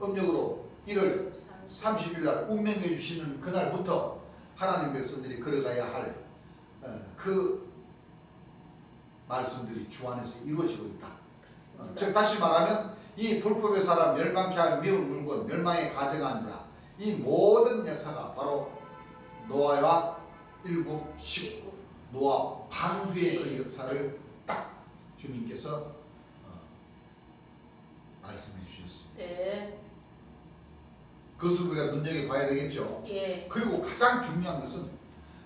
음력으로 1월 30일 날 운명해 주시는 그날부터 하나님 백성들이 걸어가야 할 그 말씀들이 주 안에서 이루어지고 있다. 즉 다시 말하면 이 불법의 사람, 멸망케 할 미운 물건, 멸망에 가져간 자, 이 모든 역사가 바로 노아와 일곱 식구, 노아 방주의 그 역사를 딱 주님께서 말씀해 주셨습니다. 네. 그것을 우리가 눈여겨봐야 되겠죠. 예. 그리고 가장 중요한 것은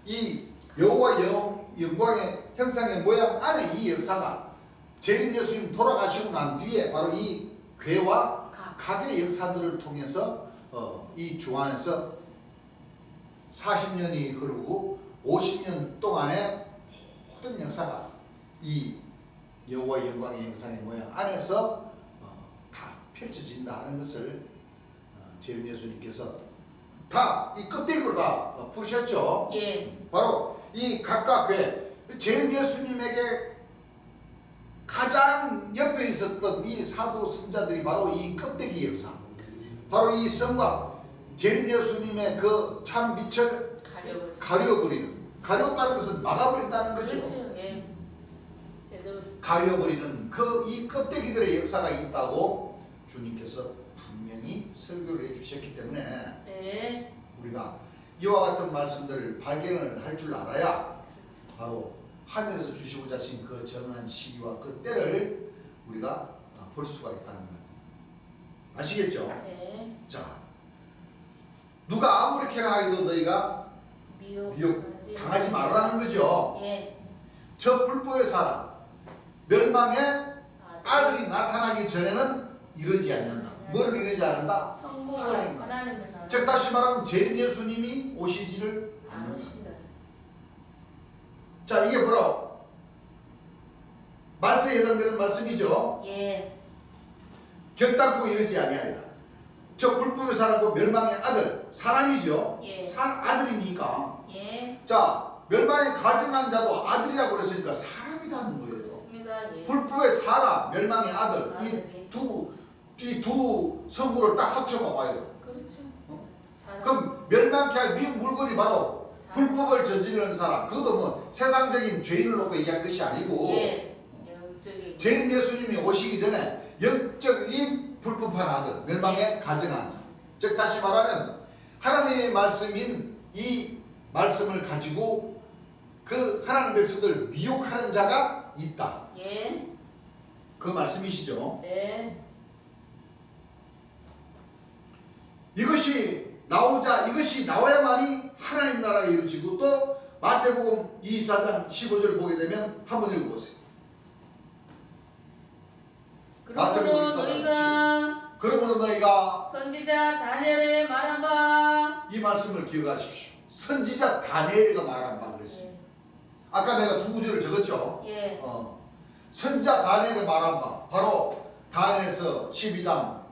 이 여호와 영광의 형상의 모양 안에 이 역사가 재림 예수님 돌아가시고 난 뒤에 바로 이 괴와 각의 역사들을 통해서 이 주 안에서 40년이 흐르고 50년 동안의 모든 역사가 이 여호와 영광의 형상의 모양 안에서 다 펼쳐진다 하는 것을 재림 예수님께서 다 이 껍데기로 다 푸셨죠. 예. 바로 이 각각 재림 예수님에게 가장 옆에 있었던 이 사도 선자들이 바로 이 껍데기 역사, 바로 이 성과 재림 예수님의 그 참 빛을 가려버리는 것은 막아버린다는 거죠. 그렇죠. 예. 제대로 가려버리는 그 이 껍데기들의 역사가 있다고 주님께서 분명히 설교를 해주셨기 때문에 네. 우리가 이와 같은 말씀들을 발견을 할 줄 알아야 바로 하늘에서 주시고자 하신 그 정한 시기와 그 때를 우리가 볼 수가 있다는 거예요. 아시겠죠? 네. 자, 누가 아무렇게나 하기도 너희가 미혹 당하지 말라는 거죠. 예. 저 불법의 사람 멸망의 아들이 나타나기 전에는 이러지 않는다. 뭘 이러지 않는다? 천국을 하나님의 나라. 즉 다시 말하면 재림 예수님이 오시지를 않는다. 않으신다. 자, 이게 바로 말세에 해당되는 말씀이죠. 예. 결단코 이러지 아니하리라. 저 불법의 사람과 멸망의 아들, 사람이죠. 예. 아들이니까. 예. 자, 멸망에 가증한 자도 아들이라고 그랬으니까 사람이라는 거예요. 그렇습니다. 예. 불법의 사람, 멸망의 아들, 아들이. 이 두 성구를 딱 합쳐봐봐요. 그렇죠. 사람. 그럼 멸망케 할 미운 물건이 바로 사람. 불법을 저지르는 사람. 그것도 뭐 세상적인 죄인을 놓고 얘기한 것이 아니고 예. 영적인. 재림 예수님이 오시기 전에 영적인 불법한 아들, 멸망에 가증한 자. 즉 다시 말하면 하나님의 말씀인 이 말씀을 가지고 그 하나님 백성들 미혹하는 자가 있다. 예. 그 말씀이시죠. 네. 이것이 나와야만이 하나님 나라가 이루어지고 또 마태복음 24장 15절 보게 되면 한번 읽어보세요. 그러므로 너희가 선지자 다니엘의 말한 바 이 말씀을 기억하십시오. 선지자 다니엘이가 말한 바 그랬어요. 예. 아까 내가 두 구절을 적었죠. 예. 선지자 다니엘이 말한 바 바로 다니엘서 12장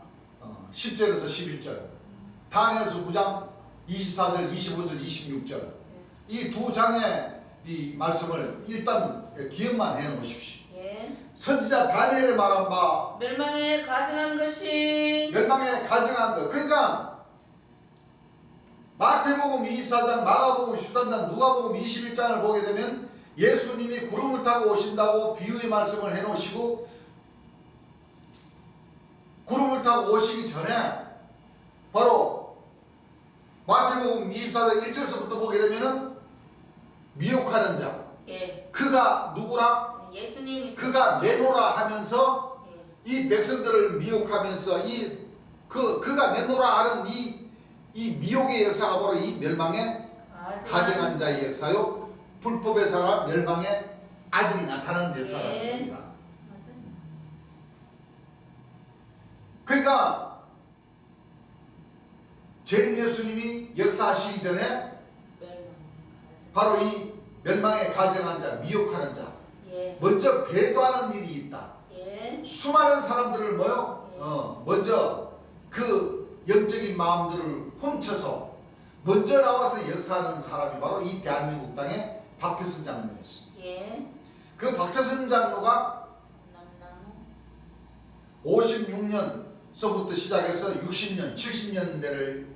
10절에서 11절, 다니엘서 9장 24절, 25절, 26절 이 두 장의 이 말씀을 일단 기억만 해놓으십시오. 예. 선지자 다니엘이 말한 바 멸망에 가증한 것이 멸망에 가증한 것. 그러니까 마태복음 24장, 마가복음 13장, 누가복음 21장을 보게 되면 예수님이 구름을 타고 오신다고 비유의 말씀을 해놓으시고 구름을 타고 오시기 전에 바로 마태복음 24장 1절서부터 보게 되면은 미혹하는 자, 예. 그가 누구라? 예수님이 그가 내노라 하면서 예. 이 백성들을 미혹하면서 그가 내노라 하는 이 미혹의 역사가 바로 이 멸망의 가정한 자의 역사요, 불법의 사람 멸망의 아들이 나타나는 역사라는 예. 겁니다. 맞아요. 그러니까 재림 예수님이 역사하시기 전에 바로 이 멸망의 가정한 자, 미혹하는 자, 예. 먼저 배도하는 일이 있다. 예. 수많은 사람들을 예. 먼저 그 영적인 마음들을 훔쳐서 먼저 나와서 역사하는 사람이 바로 이 대한민국 땅의 박태선 장로였습니다. 예. 그 박태선 장로가 남나무 56년서부터 시작해서 60년, 70년대를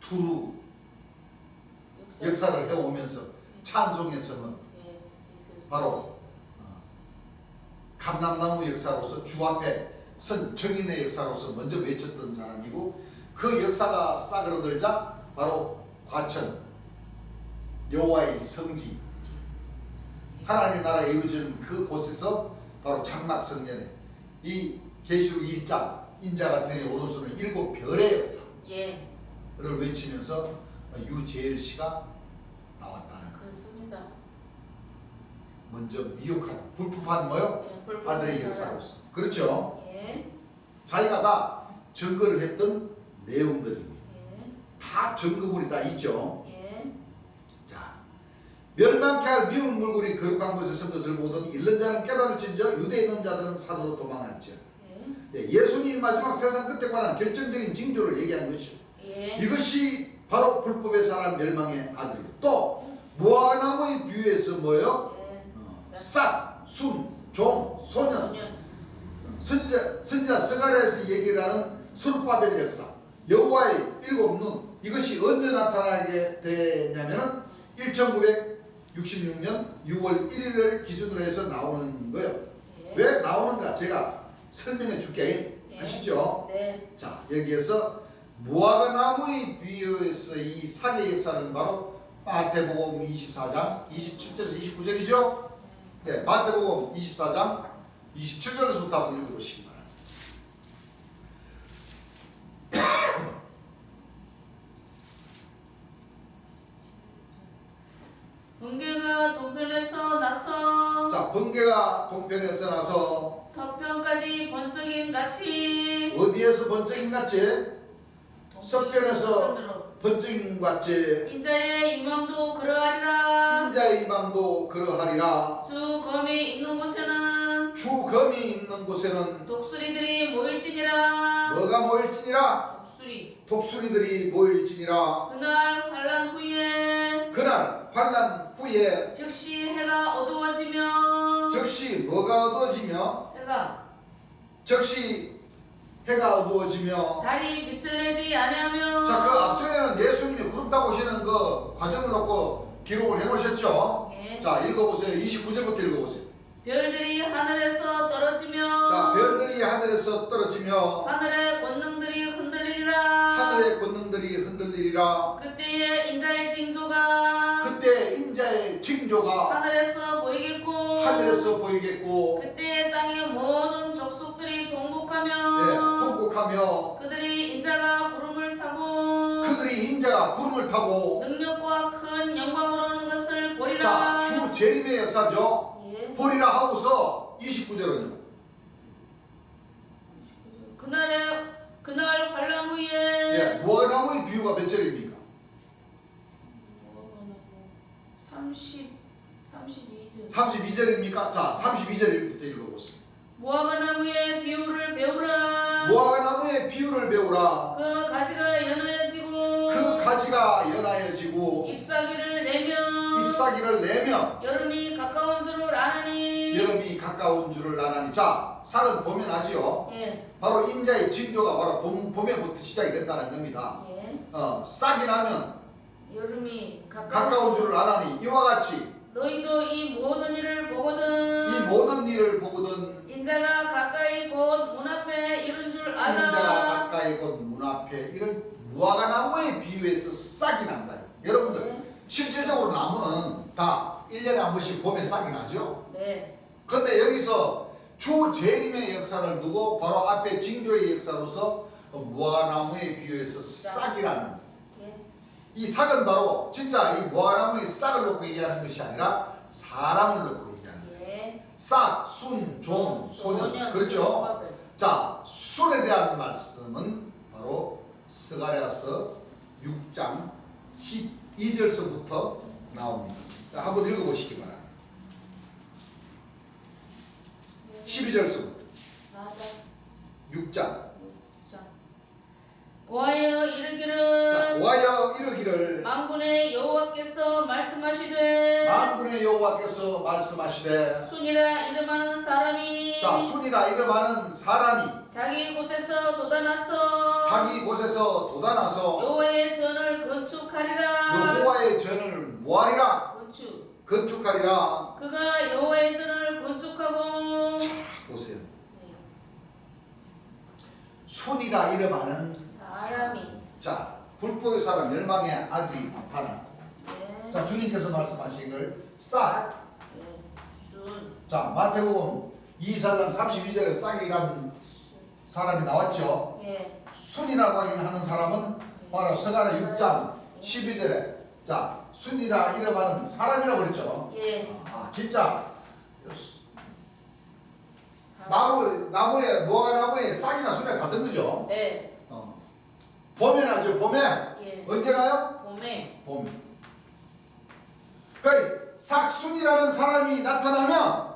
두루 역사를 해오면서 찬송의 성은 예. 바로 감람나무 역사로서 주 앞에 선 정인의 역사로서 먼저 외쳤던 사람이고, 그 역사가 싸그러들자 바로 과천 여호와의 성지 하나님의 나라가 이루어지는 그 곳에서 바로 장막 성전에 이 계시록 1장 인자가 등에 오른손은 7별의 역사를 예. 외치면서 유재열 씨가 나왔다는 거. 그렇습니다. 먼저 미혹한 불법한 뭐요? 예. 불법의 아들의 사람. 역사로서. 그렇죠? 예. 자기가 다 증거를 했던 내용들입니다. 예. 다 증거물이 다 있죠. 예. 자, 멸망케 할 미운 물고리 거룩한 곳에 선 것을 보던 잃는 자는 깨달을진저 유대에 있는 자들은 사도로 도망할지어. 예. 예수님이 마지막 세상 끝에 관한 결정적인 징조를 얘기한 것이요. 예. 이것이 바로 불법의 사람 멸망의 아들이고, 또 무화과나무의 비유에서 뭐예요? 예. 싹, 순, 종, 소년, 선지자 스가랴에서 얘기를 하는 스룹바벨 역사, 여호와의 7눈, 이것이 언제 나타나게 되냐면은 1966년 6월 1일을 기준으로 해서 나오는 거예요. 예. 왜 나오는가 제가 설명해 줄게. 예. 아시죠? 네. 자, 여기에서 무화과나무의 비유에서 이 사계 역사는 바로 마태복음 24장 27절에서 29절이죠. 네, 마태복음 24장 27절에서부터 한번 읽어보시기 바랍니다. 번개가 동편에서 나서 자, 번개가 동편에서 나서 서편까지 번쩍임 같이 어디에서 번쩍임 같이? 서편에서 번쩍임 같이 인자의 임함도 그러하리라. 인자의 이맘도 그러하리라. 주 검이 있는 곳에는 주 검이 있는 곳에는 독수리들이 모일지니라. 뭐가 모일지니라? 독수리. 독수리들이 모일지니라. 그날 환란 후에 그날 환난 후에 즉시 해가 어두워지며 즉시 뭐가 어두워지며 즉시 해가 어두워지며 달이 빛을 내지 아니하며. 자, 그 앞전에는 예수님이 구름 타고 오시는 그 과정을 놓고 기록을 해놓으셨죠. 예. 자, 읽어보세요. 29절부터 읽어보세요. 별들이 하늘에서 떨어지며 자, 별들이 하늘에서 떨어지며 하늘의 권능들이 흔들리리라. 하늘의 권능들이 흔들리리라. 그때의 인자의 징조가 그때 인자의 징조가 하늘에서 보이겠고 하늘에서 보이겠고, 그때 땅의 모든 족속들이 동복하며 네, 통곡하며 그들이 인자가 구름을 타고 그들이 인자가 구름을 타고. 능력과 큰 영광으로 오는 것을 보리라. 자, 주 재림의 역사죠. 예. 보리라 하고서 29절은요. 그날 환란 후에 예, 무화과나무의 비유가 몇 절입니까? 32절. 32절입니까? 자, 32절부터 읽어보세요. 무화과나무의 비유를 배우라. 무화과나무의 비유를 배우라. 그 가지가 연해지고 그 가지가 연하여지고 잎사귀를 내며 잎사귀를 내며 여름이 가까운 줄을 아느니. 여름이 가까운 줄을 아나니. 자, 삭은 봄에 나지요. 예. 바로 인자의 징조가 바로 봄에부터 시작이 된다는 겁니다. 예. 싹이 나면 여름이 가까운 줄을 아나니, 이와 같이 너희도 이 모든 일을 보거든 이 모든 일을 보거든 인자가 가까이 곧 무화과나무에 비유해서 싹이 난다. 여러분들 네. 실질적으로 나무는 다 1년에 한 번씩 봄에 싹이 나죠. 네. 근데 여기서 주재림의 역사를 두고 바로 앞에 징조의 역사로서 무화과나무에 비유해서 싹이라는 예. 이 싹은 바로 진짜 이 무화과나무의 싹을 놓고 얘기하는 것이 아니라 사람을 놓고 얘기하는 거예요. 예. 싹, 순, 종, 소년. 그렇죠? 자, 순에 대한 말씀은 바로 스가랴서 6장 12절서부터 나옵니다. 자, 한번 읽어보시기 바랍니다. 12절서부터 맞아. 6장. 자. 고하여 이르기를 자, 고하여 이르기를 만군의 여호와께서 말씀하시되 만군의 여호와께서 말씀하시되 순이라 이름하는 사람이 자, 순이라 이름하는 사람이 자기 곳에서 돋아나서 자기 곳에서 돋아나서 여호와의 전을 건축하리라. 여호와의 전을 모하리라 건축하리라. 그가 여호와의 전을 건축하고 보세요. 순이라 이름하는 사람이 자, 불법의 사람 멸망의 아들이 나타나. 네. 자, 주님께서 말씀하시기를 싹. 네. 순. 자, 마태복음 24장 32절에 싹이라는 사람이 나왔죠. 예. 순이라고 하는 사람은 바로 서가랴 6장 12절에 자, 순이라 이름하는 사람이라고 그랬죠. 예. 진짜 사람. 나무에 무화과나무에 싹이나 순이나 같은 거죠. 네. 봄에 나죠. 봄에. 예. 언제 나요? 봄에. 봄. 그러니까 삭순이라는 사람이 나타나면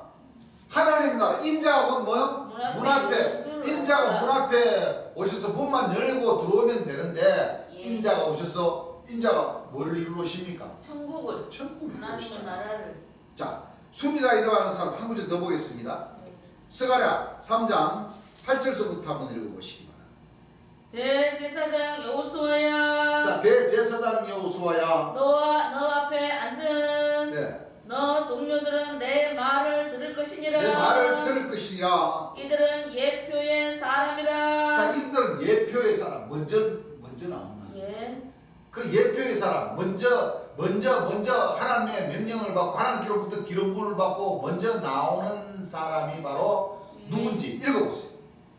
하나님 나라 인자가 곧 뭐요? 문 앞에 인자가 문 앞에 오셔서 문만 열고 들어오면 되는데 예. 인자가 오셔서 인자가 뭐를 이루십니까? 천국을 천국을 하나님의 이루시죠. 나라를. 자, 순이라 이름하는 사람 한 구절 더 보겠습니다. 네. 스가랴 3장 8절서부터 한번 읽어보시기 바랍니다. 대제사장 여호수아야 자, 대제사장 여호수아야 너와 너 앞에 앉은 네. 너 동료들은 내 말을 들을 것이니라. 내 말을 들을 것이니라. 이들은 예표의 사람이라. 자, 이들은 예표의 사람 먼저 나온다. 예. 그 예표의 사람 먼저 하나님의 명령을 받고 하나님께로부터 기름부를 받고 먼저 나오는 사람이 바로 누군지 읽어보세요.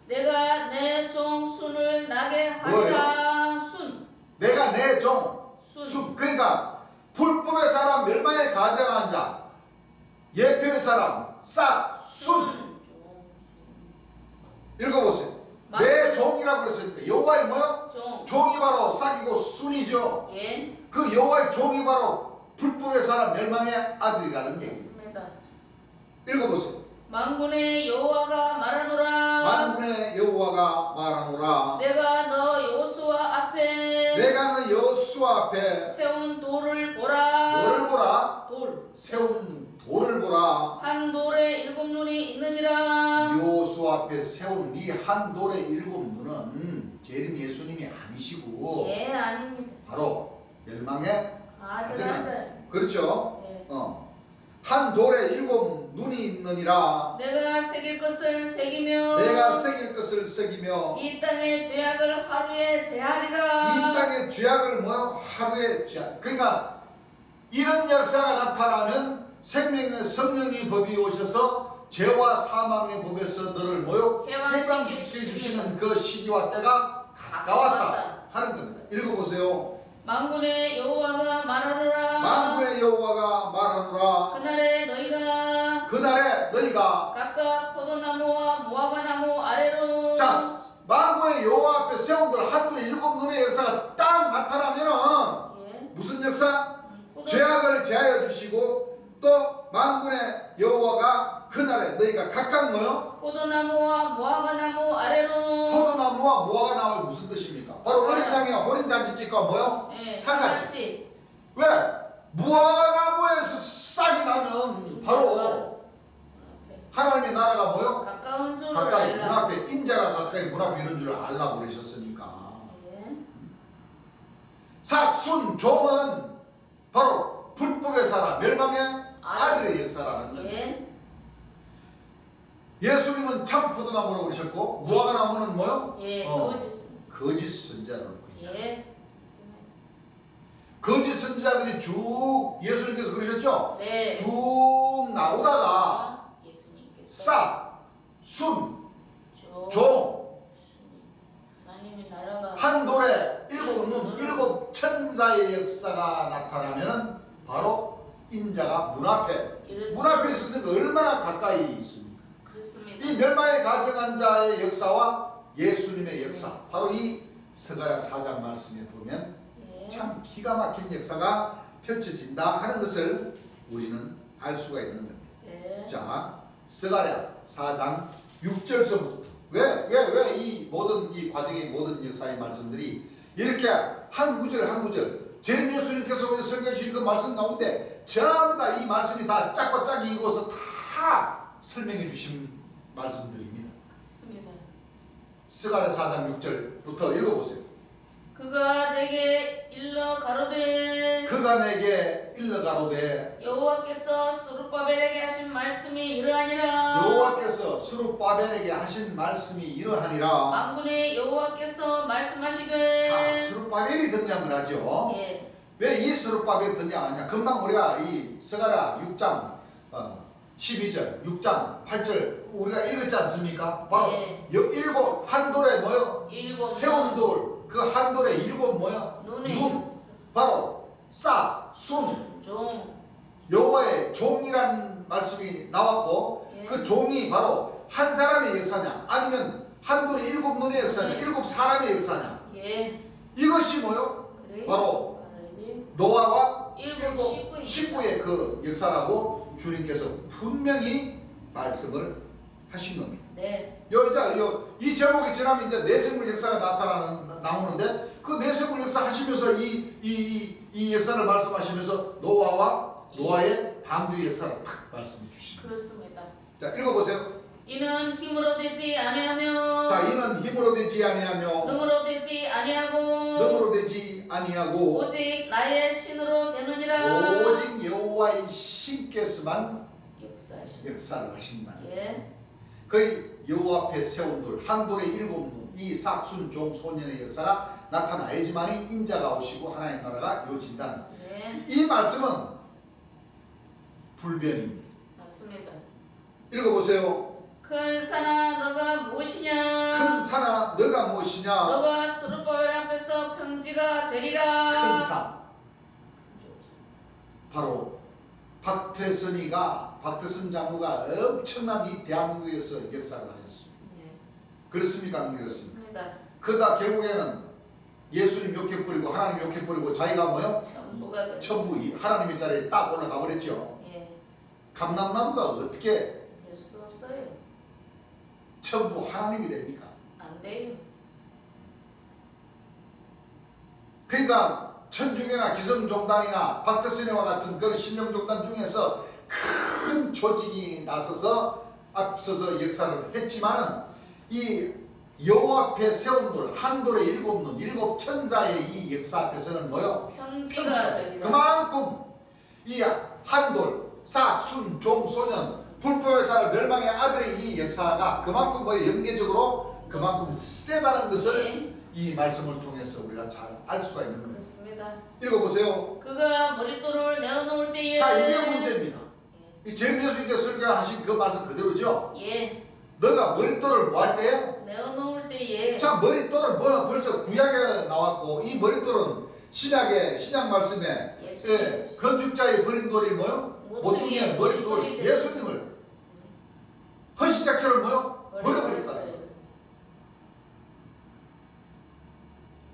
내가 내 종 순을 나게 하리라. 순. 내가 내 종 순. 순. 그러니까 불법의 사람 멸망에 가장한 자 예표의 사람 싹 순. 읽어보세요. 내 종이라고 그랬으니까 여호와의 뭐요? 종. 종이 바로 싹이고 순이죠. 예. 그 여호와의 종이 바로 불법의 사람 멸망의 아들이라는 얘기. 맞습니다. 읽어보세요. 만군의 여호와가 말하노라. 만군의 여호와가 말하노라. 내가 너 여호수아 앞에 내가 너 여호수아 앞에 세운 돌을 보라. 뭐를 보라? 돌. 세운 돌을 보라. 한 돌에 7눈이 있느니라. 여호수아 앞에 세운 이 한 돌의 7눈은 재림 예수님이 아니시고 예, 아닙니다. 바로 멸망의 아슬아슬. 그렇죠? 예. 한 돌에 7눈이 있느니라. 내가 새길 것을 새기며 내가 새길 것을 새기며 이 땅의 죄악을 하루에 제하리라. 이 땅의 죄악을 뭐요? 하루에 제한. 그러니까 이런 역사가 나타나면 생명의 성령의 법이 오셔서 죄와 사망의 법에서 너를 뭐요? 해방시켜 주시는 그 시기와 때가 가까웠다 하는 겁니다. 읽어보세요. 만군의 여호와가 말하노라. 만군의 여호와가 말하노라. 그날에 너희가 각각 포도나무와 무화과나무 아래로 자, 만군의 여호와 앞에 세운들 한둘에 7눈의 역사가 딱 나타나면은 예. 무슨 역사? 포도- 죄악을 제하여 주시고 또 만군의 여호와가 그날에 너희가 각각 뭐요? 포도나무와 무화과나무 아래로 포도나무와 무화과나무가 무슨 뜻입니까? 바로 어린 양의 어린 잔치집과 뭐요? 예, 상갓집. 왜? 무화과나무에서 싹이 나면 바로 하나님의 나라가 뭐요? 가까운 줄을 가까이 문 알라. 앞에 인자가 가까이 문 앞에 이런 줄 알라고 그러셨으니까. 예. 삭순 종은 바로 불법의 사람 멸망의 아들의 역사라는 거예요. 예. 예수님은 참 포도나무라고 그러셨고 무화과나무는 뭐요? 예. 거짓 선자라고. 예. 쭉 예수님께서 그러셨죠? 네. 쭉 나오다가 예수님께서 싹, 순, 종, 종, 하나님의 나라가 한 돌에 일곱 눈, 일곱 천사의 역사가 나타나면 바로 인자가 문 앞에 있으니까 얼마나 가까이 있습니까? 그렇습니다. 이 멸망에 가정한 자의 역사와 예수님의 역사, 바로 이 스가랴 4장 말씀에 보면 네. 참 기가 막힌 역사가 펼쳐진다 하는 것을 우리는 알 수가 있는 겁니다. 네. 자, 스가랴 4장 6절서부터 왜 이 모든 이 과정의 모든 역사의 말씀들이 이렇게 한 구절 한 구절 제일 예수님께서 오늘 설교해 주신 그 말씀 가운데 전부 다 이 말씀이 다 짝과 짝이 이루어서 다 설명해 주신 말씀들입니다. 그렇습니다. 스가랴 4장 6절부터 읽어보세요. 그가 내게 일러 가로되 여호와께서 스룹바벨에게 하신 말씀이 이러하니라. 여호와께서 스룹바벨에게 하신 말씀이 이러하니라. 만군의 여호와께서 말씀하시되. 자, 스룹바벨이 등장을 하죠. 예. 왜 이 스룹바벨이 등장하냐? 금방 우리가 이 스가랴 6장 12절, 6장 8절 우리가 읽었지 않습니까? 바로 일곱 한 돌에 뭐요? 세운 돌. 그 한 돌에 일곱 뭐요? 눈. 바로 싹, 순, 종. 여호와의 종이라는 말씀이 나왔고 그 종이 바로 한 사람의 역사냐 아니면 한 돌에 일곱 눈의 역사냐 일곱 사람의 역사냐 이것이 뭐요? 바로 노아와 일곱 식구의 그 역사라고 주님께서 분명히 말씀을 하신 겁니다. 네. 이 제목이 지나면 이제 내생물 역사가 나오는데 그 내생물 역사 하시면서 이 역사를 말씀하시면서 노아의 방주의 역사를 탁 말씀해 주시죠. 그렇습니다. 자, 읽어보세요. 이는 힘으로 되지 아니하며. 자, 이는 힘으로 되지 아니하며 능으로 되지 아니하고 오직 나의 신으로 되느니라. 오직 여호와의 신께서만 역사를 하신다. 예. 그 여호와 앞에 세운 돌, 한 돌에 일곱 눈, 이 삭순 종 소년의 역사가 나타나야지만이 인자가 오시고 하나님의 나라가 이루어진다는 이 말씀은 불변입니다. 맞습니다. 읽어보세요. 큰 산아 너가 무엇이냐? 큰 산아 너가 무엇이냐? 너가 스룹바벨 앞에서 평지가 되리라. 큰 산. 바로 박태선 장로가 엄청난 이 대한민국에서 역사를 하셨습니다. 그렇습니까? 안 그렇습니까? 그러다 결국에는 예수님 욕해버리고 하나님 욕해버리고 자기가 뭐요? 천부 하나님의 자리에 딱 올라가 버렸죠. 감람나무가 어떻게 될 수 없어요. 천부 하나님이 됩니까? 안 돼요. 그러니까 천주교나 기성종단이나 박태선회와 같은 그런 신령종단 중에서 큰 조직이 나서서 앞서서 역사를 했지만은 이 여호와 앞에 세운 돌, 한 돌에 일곱 눈, 일곱 천사의 이 역사 앞에서는 뭐요? 평지가 되리라. 그만큼 이 한 돌, 싹, 순, 종, 소년, 불법의 사람, 멸망의 아들의 이 역사가 그만큼 영계적으로 그만큼 세다는 것을 이 말씀을 통해서 우리가 잘 알 수가 있는 겁니다. 그렇습니다. 읽어보세요. 그가 머릿돌을 내어놓을 때에. 자, 이게 문제입니다. 이 제일 예수님께서 설교하신 그 말씀 그대로죠? 너가 머릿돌을 뭐 할 때요? 내어놓을 때에. 자, 머릿돌은 벌써 구약에 나왔고 이 머릿돌은 신약 말씀에 건축자의 버린 돌이 뭐요? 모퉁이의 머릿돌 예수님을 헌시작처럼 뭐요? 버려버렸다.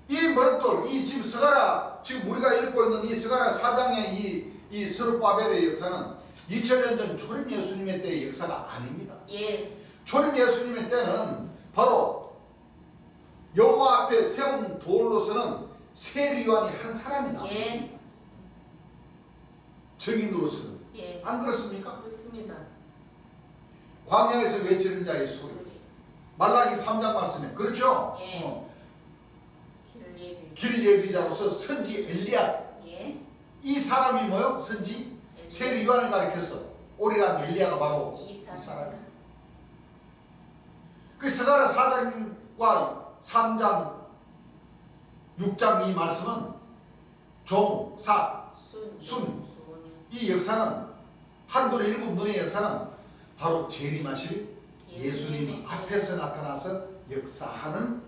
이 머릿돌, 이 지금 스가랴 지금 우리가 읽고 있는 이 스가랴 4장의 이 스룹바벨의 역사는 2000년 전 초림 예수님의 때의 역사가 아닙니다. 초림 예수님의 때는 바로 여호와 앞에 세운 돌로서는 세리요한이 한 사람이다. 증인으로서는 안 그렇습니까? 그렇습니다. 광야에서 외치는 자의 소리. 말라기 3장 말씀에 그렇죠? 길 예비자로서 선지 엘리야. 이 사람이 뭐요? 선지 세리 요한을 가리켜서 오리랑 엘리야가 바로 이 사람이에요. 그 스가랴 4장과 3장 6장 이 말씀은 종, 사, 순. 이 역사는 한돌의 일곱 눈의 역사는 바로 재림하실 예수님 앞에서 나타나서 역사하는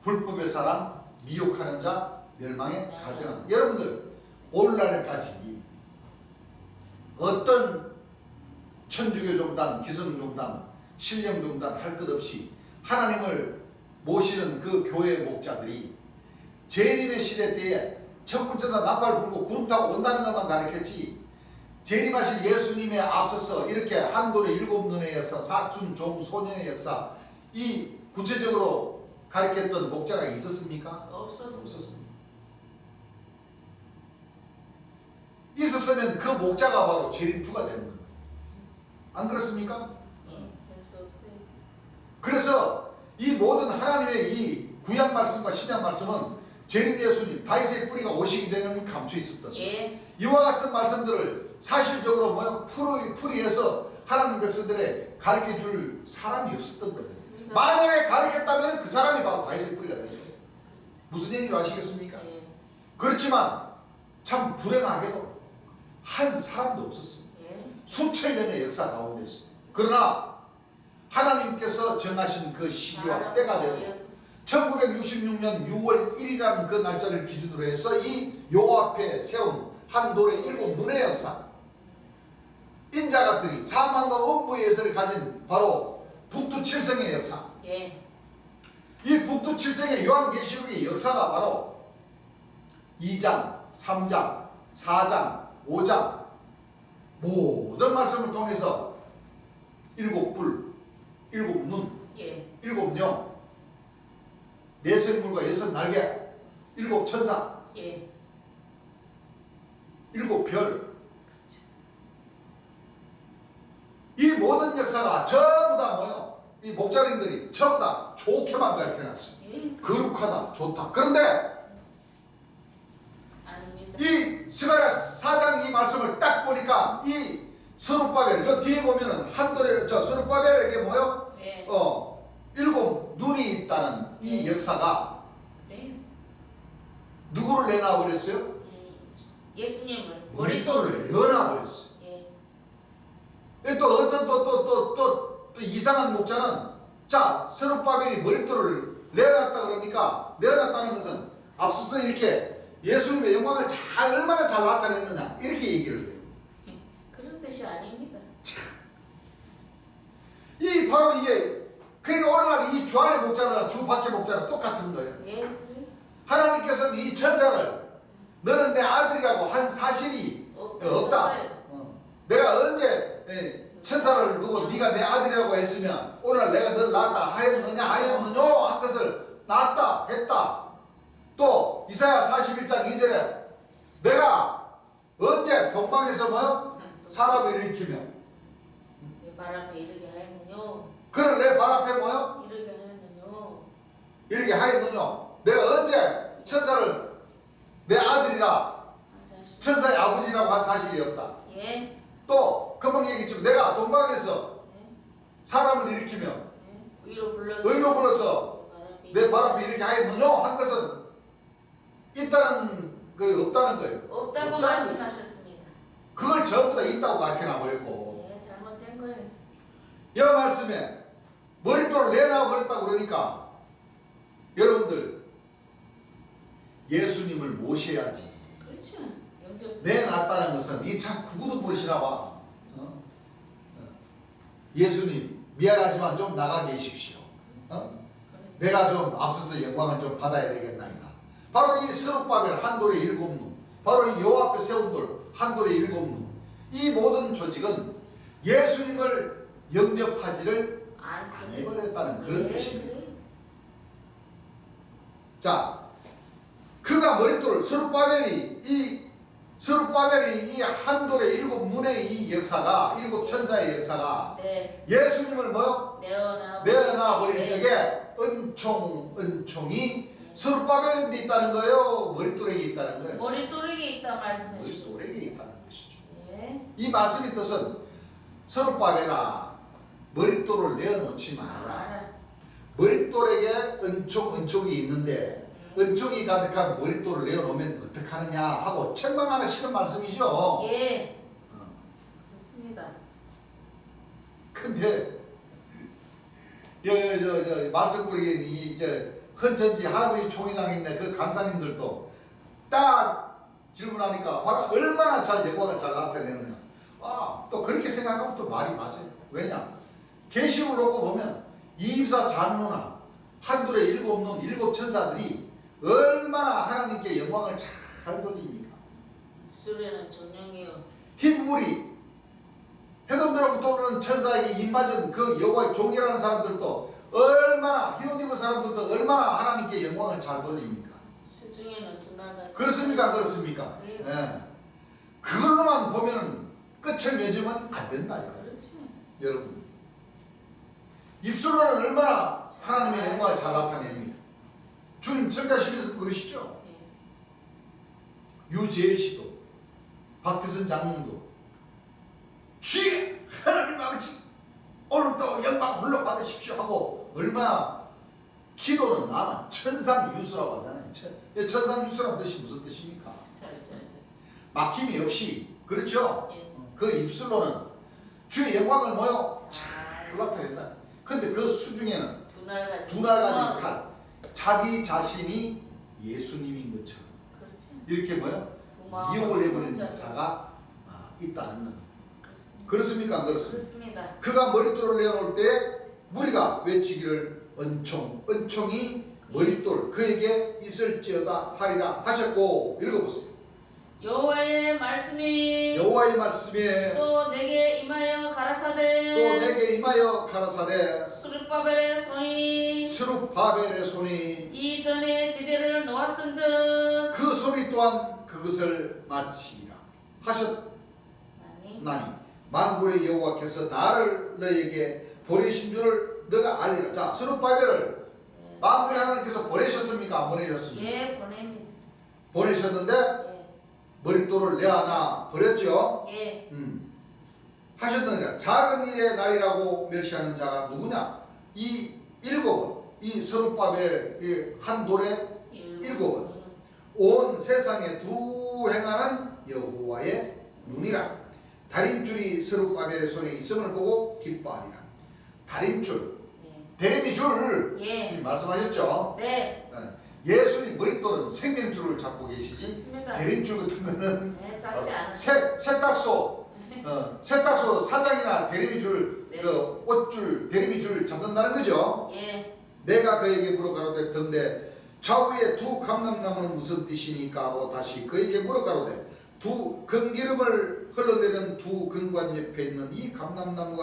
불법의 사람, 미혹하는 자, 멸망에 가정하는. 여러분들 오늘날까지 어떤 천주교 종단, 기성종단, 신령종단 할 것 없이 하나님을 모시는 그 교회 목자들이 재림의 시대 때에 천군천사 나팔 불고 구름 타고 온다는 것만 가르쳤지, 재림하실 예수님에 앞서서 이렇게 한돌의 일곱 눈의 역사, 사춘, 종, 소년의 역사, 이 구체적으로 가르쳤던 목자가 있었습니까? 없었습니다. 있었으면 그 목자가 바로 재림주가 되는 겁니다. 안 그렇습니까? 그래서 이 모든 하나님의 이 구약 말씀과 신약 말씀은 재림 예수님, 다윗의 뿌리가 오시기 전에 감춰 있었던 이와 같은 말씀들을 사실적으로 풀이해서 하나님 백성들의 가르쳐 줄 사람이 없었던 거예요. 만약에 가르쳤다면 그 사람이 바로 다윗의 뿌리가 되는 거예요. 무슨 얘기를 아시겠습니까? 그렇지만 참 불행하게도 한 사람도 없었습니다. 수천 년의 역사 가운데서. 그러나 하나님께서 정하신 그 시기와 때가 되고 1966년 6월 1일이라는 그 날짜를 기준으로 해서 이 여호와 앞에 세운 한돌의 일곱 눈의 역사, 인자같으니 사망과 음부의 예설을 가진 바로 북두칠성의 역사, 이 북두칠성의 요한계시록의 역사가 바로 2장, 3장, 4장, 5장 모든 말씀을 통해서 일곱 불, 일곱 눈, 일곱 영, 내생물과 여섯 날개, 일곱 천사, 일곱 별, 이 모든 역사가 전부 다 뭐요? 이 목자님들이 전부 다 좋게만 가르쳐놨어요. 거룩하다, 좋다. 그런데 이 스가랴 4장 이 말씀을 딱 보니까 이 스룹바벨, 요 뒤에 보면은 한돌의 스룹바벨에게 뭐요? 일곱 눈이 있다는 이 역사가 누구를 내놔버렸어요? 예수님을 머릿돌을 내놔버렸어요. 또 어떤 또 이상한 목자는 자 스룹바벨이 머릿돌을 내어놨다 그러니까, 내어놨다는 것은 앞서서 이렇게 예수님의 영광을 얼마나 잘 나타냈느냐 이렇게 얘기를 해요. 그런 뜻이 아닙니다. 이 바로 이게 그러니까 오늘날 이 주 안의 목자나 주 밖의 목자는 똑같은 거예요. 하나님께서는 이 천사를 너는 내 아들이라고 한 사실이 없다. 내가 언제 천사를 두고 네가 내 아들이라고 했으면 오늘 내가 너를 낳았다 하였느냐 한 것을 낳았다 했다. 또 이사야 41장 2절에 내가 언제 동방에서 뭐요? 사람을 일으키며 내 발 앞에 이르게 하였느뇨. 그를 내 발 앞에 뭐요? 이르게 하였느뇨. 이렇게 하였느뇨. 내가 언제 천사를 내 아들이라 천사의 아버지라고 한 사실이 없다. 또 금방 얘기했지만 내가 동방에서 사람을 일으키며 의로 불러서 내 발 앞에 이렇게 하였느뇨 한 것은 있다는 그 없다는 거예요. 없다고 말씀하셨습니다. 그걸 전부 다 있다고 가르쳐놔버렸고 잘못된 거예요. 이 말씀에 머릿돌을 내놔버렸다고 그러니까 여러분들 예수님을 모셔야지. 그렇죠. 내놨다는 것은 이 참 구구도 버리시나 봐. 예수님 미안하지만 좀 나가 계십시오. 내가 좀 앞서서 영광을 좀 받아야 되겠나이다. 바로 이 스룹바벨 한돌의 일곱 눈, 바로 이 여호와 앞에 세운 돌 한돌의 일곱 눈, 이 모든 조직은 예수님을 영접하지를 안 해버렸다는 그런 뜻입니다. 자, 그가 머릿돌을 스룹바벨이 이 한돌의 일곱 눈의 이 역사가, 일곱 천사의 역사가 예수님을 뭐요? 내어놔 버릴 적에 은총이 스룹바벨인데 있다는 거예요? 머릿돌에게 있다는 거예요? 머릿돌에게 있다 말씀해 주셨어요. 머릿돌에게 있다는 것이죠. 이 말씀의 뜻은 스룹바벨아 머릿돌을 내어놓지 말아라. 머릿돌에게 은총이 있는데 은총이 가득한 머릿돌을 내어놓으면 어떡하느냐 하고 책망하시는 말씀이죠. 예. 그렇습니다. 근데 말씀꾸리에 이제 헌천지 할아버지 총회장님네 그 강사님들도 딱 질문하니까 봐라 얼마나 잘 영광을 잘 나타내느냐. 또 그렇게 생각하면 또 말이 맞아요. 왜냐? 계시록을 놓고 보면 이임사 장로나 한둘에 일곱 눈 일곱 천사들이 얼마나 하나님께 영광을 잘 돌립니까? 입술에는 전령이요. 흰물이 해동대로부터 오르는 천사에게 입맞은 그 여호와의 종이라는 사람들도 얼마나 희돈 입은 사람들도 얼마나 하나님께 영광을 잘 돌립니까? 수중에는 두날같이. 그렇습니까? 안 그렇습니까? 네. 예. 그걸로만 보면은 끝을 맺으면 안 된다 이거. 그렇지. 여러분 입술로는 얼마나 하나님의 영광을 잘 나타냅니다. 주님 철가십에서도 그러시죠. 예. 유재일 씨도 박태선 장로도 주의 하나님 아버지 오늘도 영광 홀로 받으십시오 하고 얼마나 기도는 아마 천상유수라고 하잖아요. 천상유수라는 뜻이 무슨 뜻입니까? 잘. 막힘이 없이 그렇죠. 예. 그 입술로는 주의 영광을 뭐요? 잘 나타낸다. 근데 그 수중에는 두날같이. 두날가진 칼 자기 자신이 예수님인 것처럼 그렇지. 이렇게 뭐요? 도마. 이용을 해버리는 진짜. 역사가 있다는 겁니다. 그렇습니다. 그렇습니까? 안 그렇습니까? 그렇습니다. 그가 머릿돌을 내어놓을 때 무리가 외치기를 은총이 머릿돌 그에게 있을지어다 하리라 하셨고 읽어보세요. 여호와의 말씀이 여호와의 말씀에 또 내게 임하여 가라사대 또 내게 임하여 가라사대 수르바벨의 손이 스룹바벨의 손이 이전에 지대를 놓았은즉 그 손이 또한 그것을 마치리라 하셨나니 만군의 여호와께서 나를 너에게 보내신 줄을 너가 알리라. 자, 스룹바벨을 만군의 하나님께서 보내셨습니까? 안 보내셨습니까? 예 보냅니다. 보내셨는데 머릿돌을 내어놔 버렸죠. 예. 하셨느니라. 작은 일의 날이라고 멸시하는 자가 누구냐? 이 일곱은 이 스룹바벨 한 돌에 일곱은 온 세상에 두 행하는 여호와의 눈이라. 다림줄이 스룹바벨의 손에 있음을 보고 기뻐하리라. 다림줄, 대림이 줄 예. 주님 말씀하셨죠. 네. 예수님 머릿돌은 생명줄을 잡고 계시지. 그렇습니다. 대림줄 같은 거는 네, 잡지 않아요. 세탁소 사장이나 대리미줄 네. 그 옷줄 대리미줄 잡는다는 거죠. 예. 내가 그에게 물어가로되 던데 좌우에 두 감람나무는 무슨 뜻이니까 하고 다시 그에게 물어가로되 두 금기름을 흘러내는 두 근관 옆에 있는 이 감람나무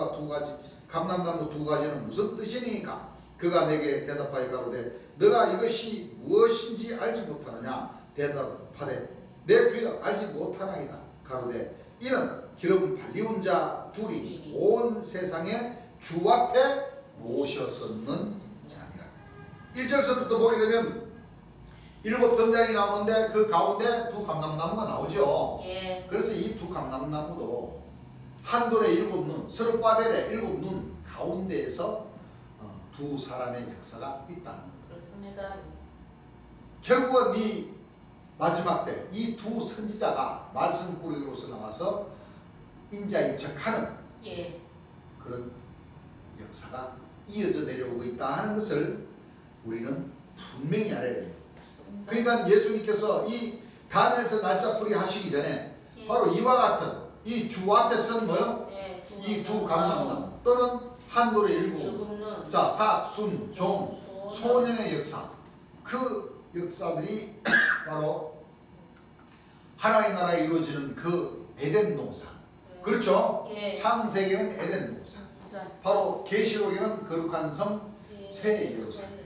두 가지는 무슨 뜻이니까 그가 내게 대답하여 가로되 너가 이것이 무엇인지 알지 못하느냐 대답하되 내 주여 알지 못하나이다 가로되 이는 기름 발리운 자 둘이 온 세상에 주 앞에 모셔섰는 자니라. 1절서부터 보게 되면 일곱 등잔이 나오는데 그 가운데 두 감람나무가 나오죠. 예. 그래서 이 두 감람나무도 한 돌의 일곱 눈, 스룹바벨의 일곱 눈 가운데에서 두 사람의 역사가 있다는 거예요. 그렇습니다. 결국은 이 마지막 때 이 두 선지자가 말씀 꾸러기로서 나와서 인자인 척하는 예. 그런 역사가 이어져 내려오고 있다 하는 것을 우리는 분명히 알아야 됩니다. 그렇습니다. 그러니까 예수님께서 이 다니엘서 날짜풀이 하시기 전에 예. 바로 이와 같은 이 주 앞에 선 뭐요? 예. 이 두 감람나무 또는 한돌의 일곱 일곱은 자 사순 종 소년. 소년의 역사 그 역사들이 바로 하나의 나라에 이루어지는 그 에덴 동산 그렇죠? 예. 창세기는 에덴 동산 자, 바로 계시록에는 거룩한 성 새 예루살렘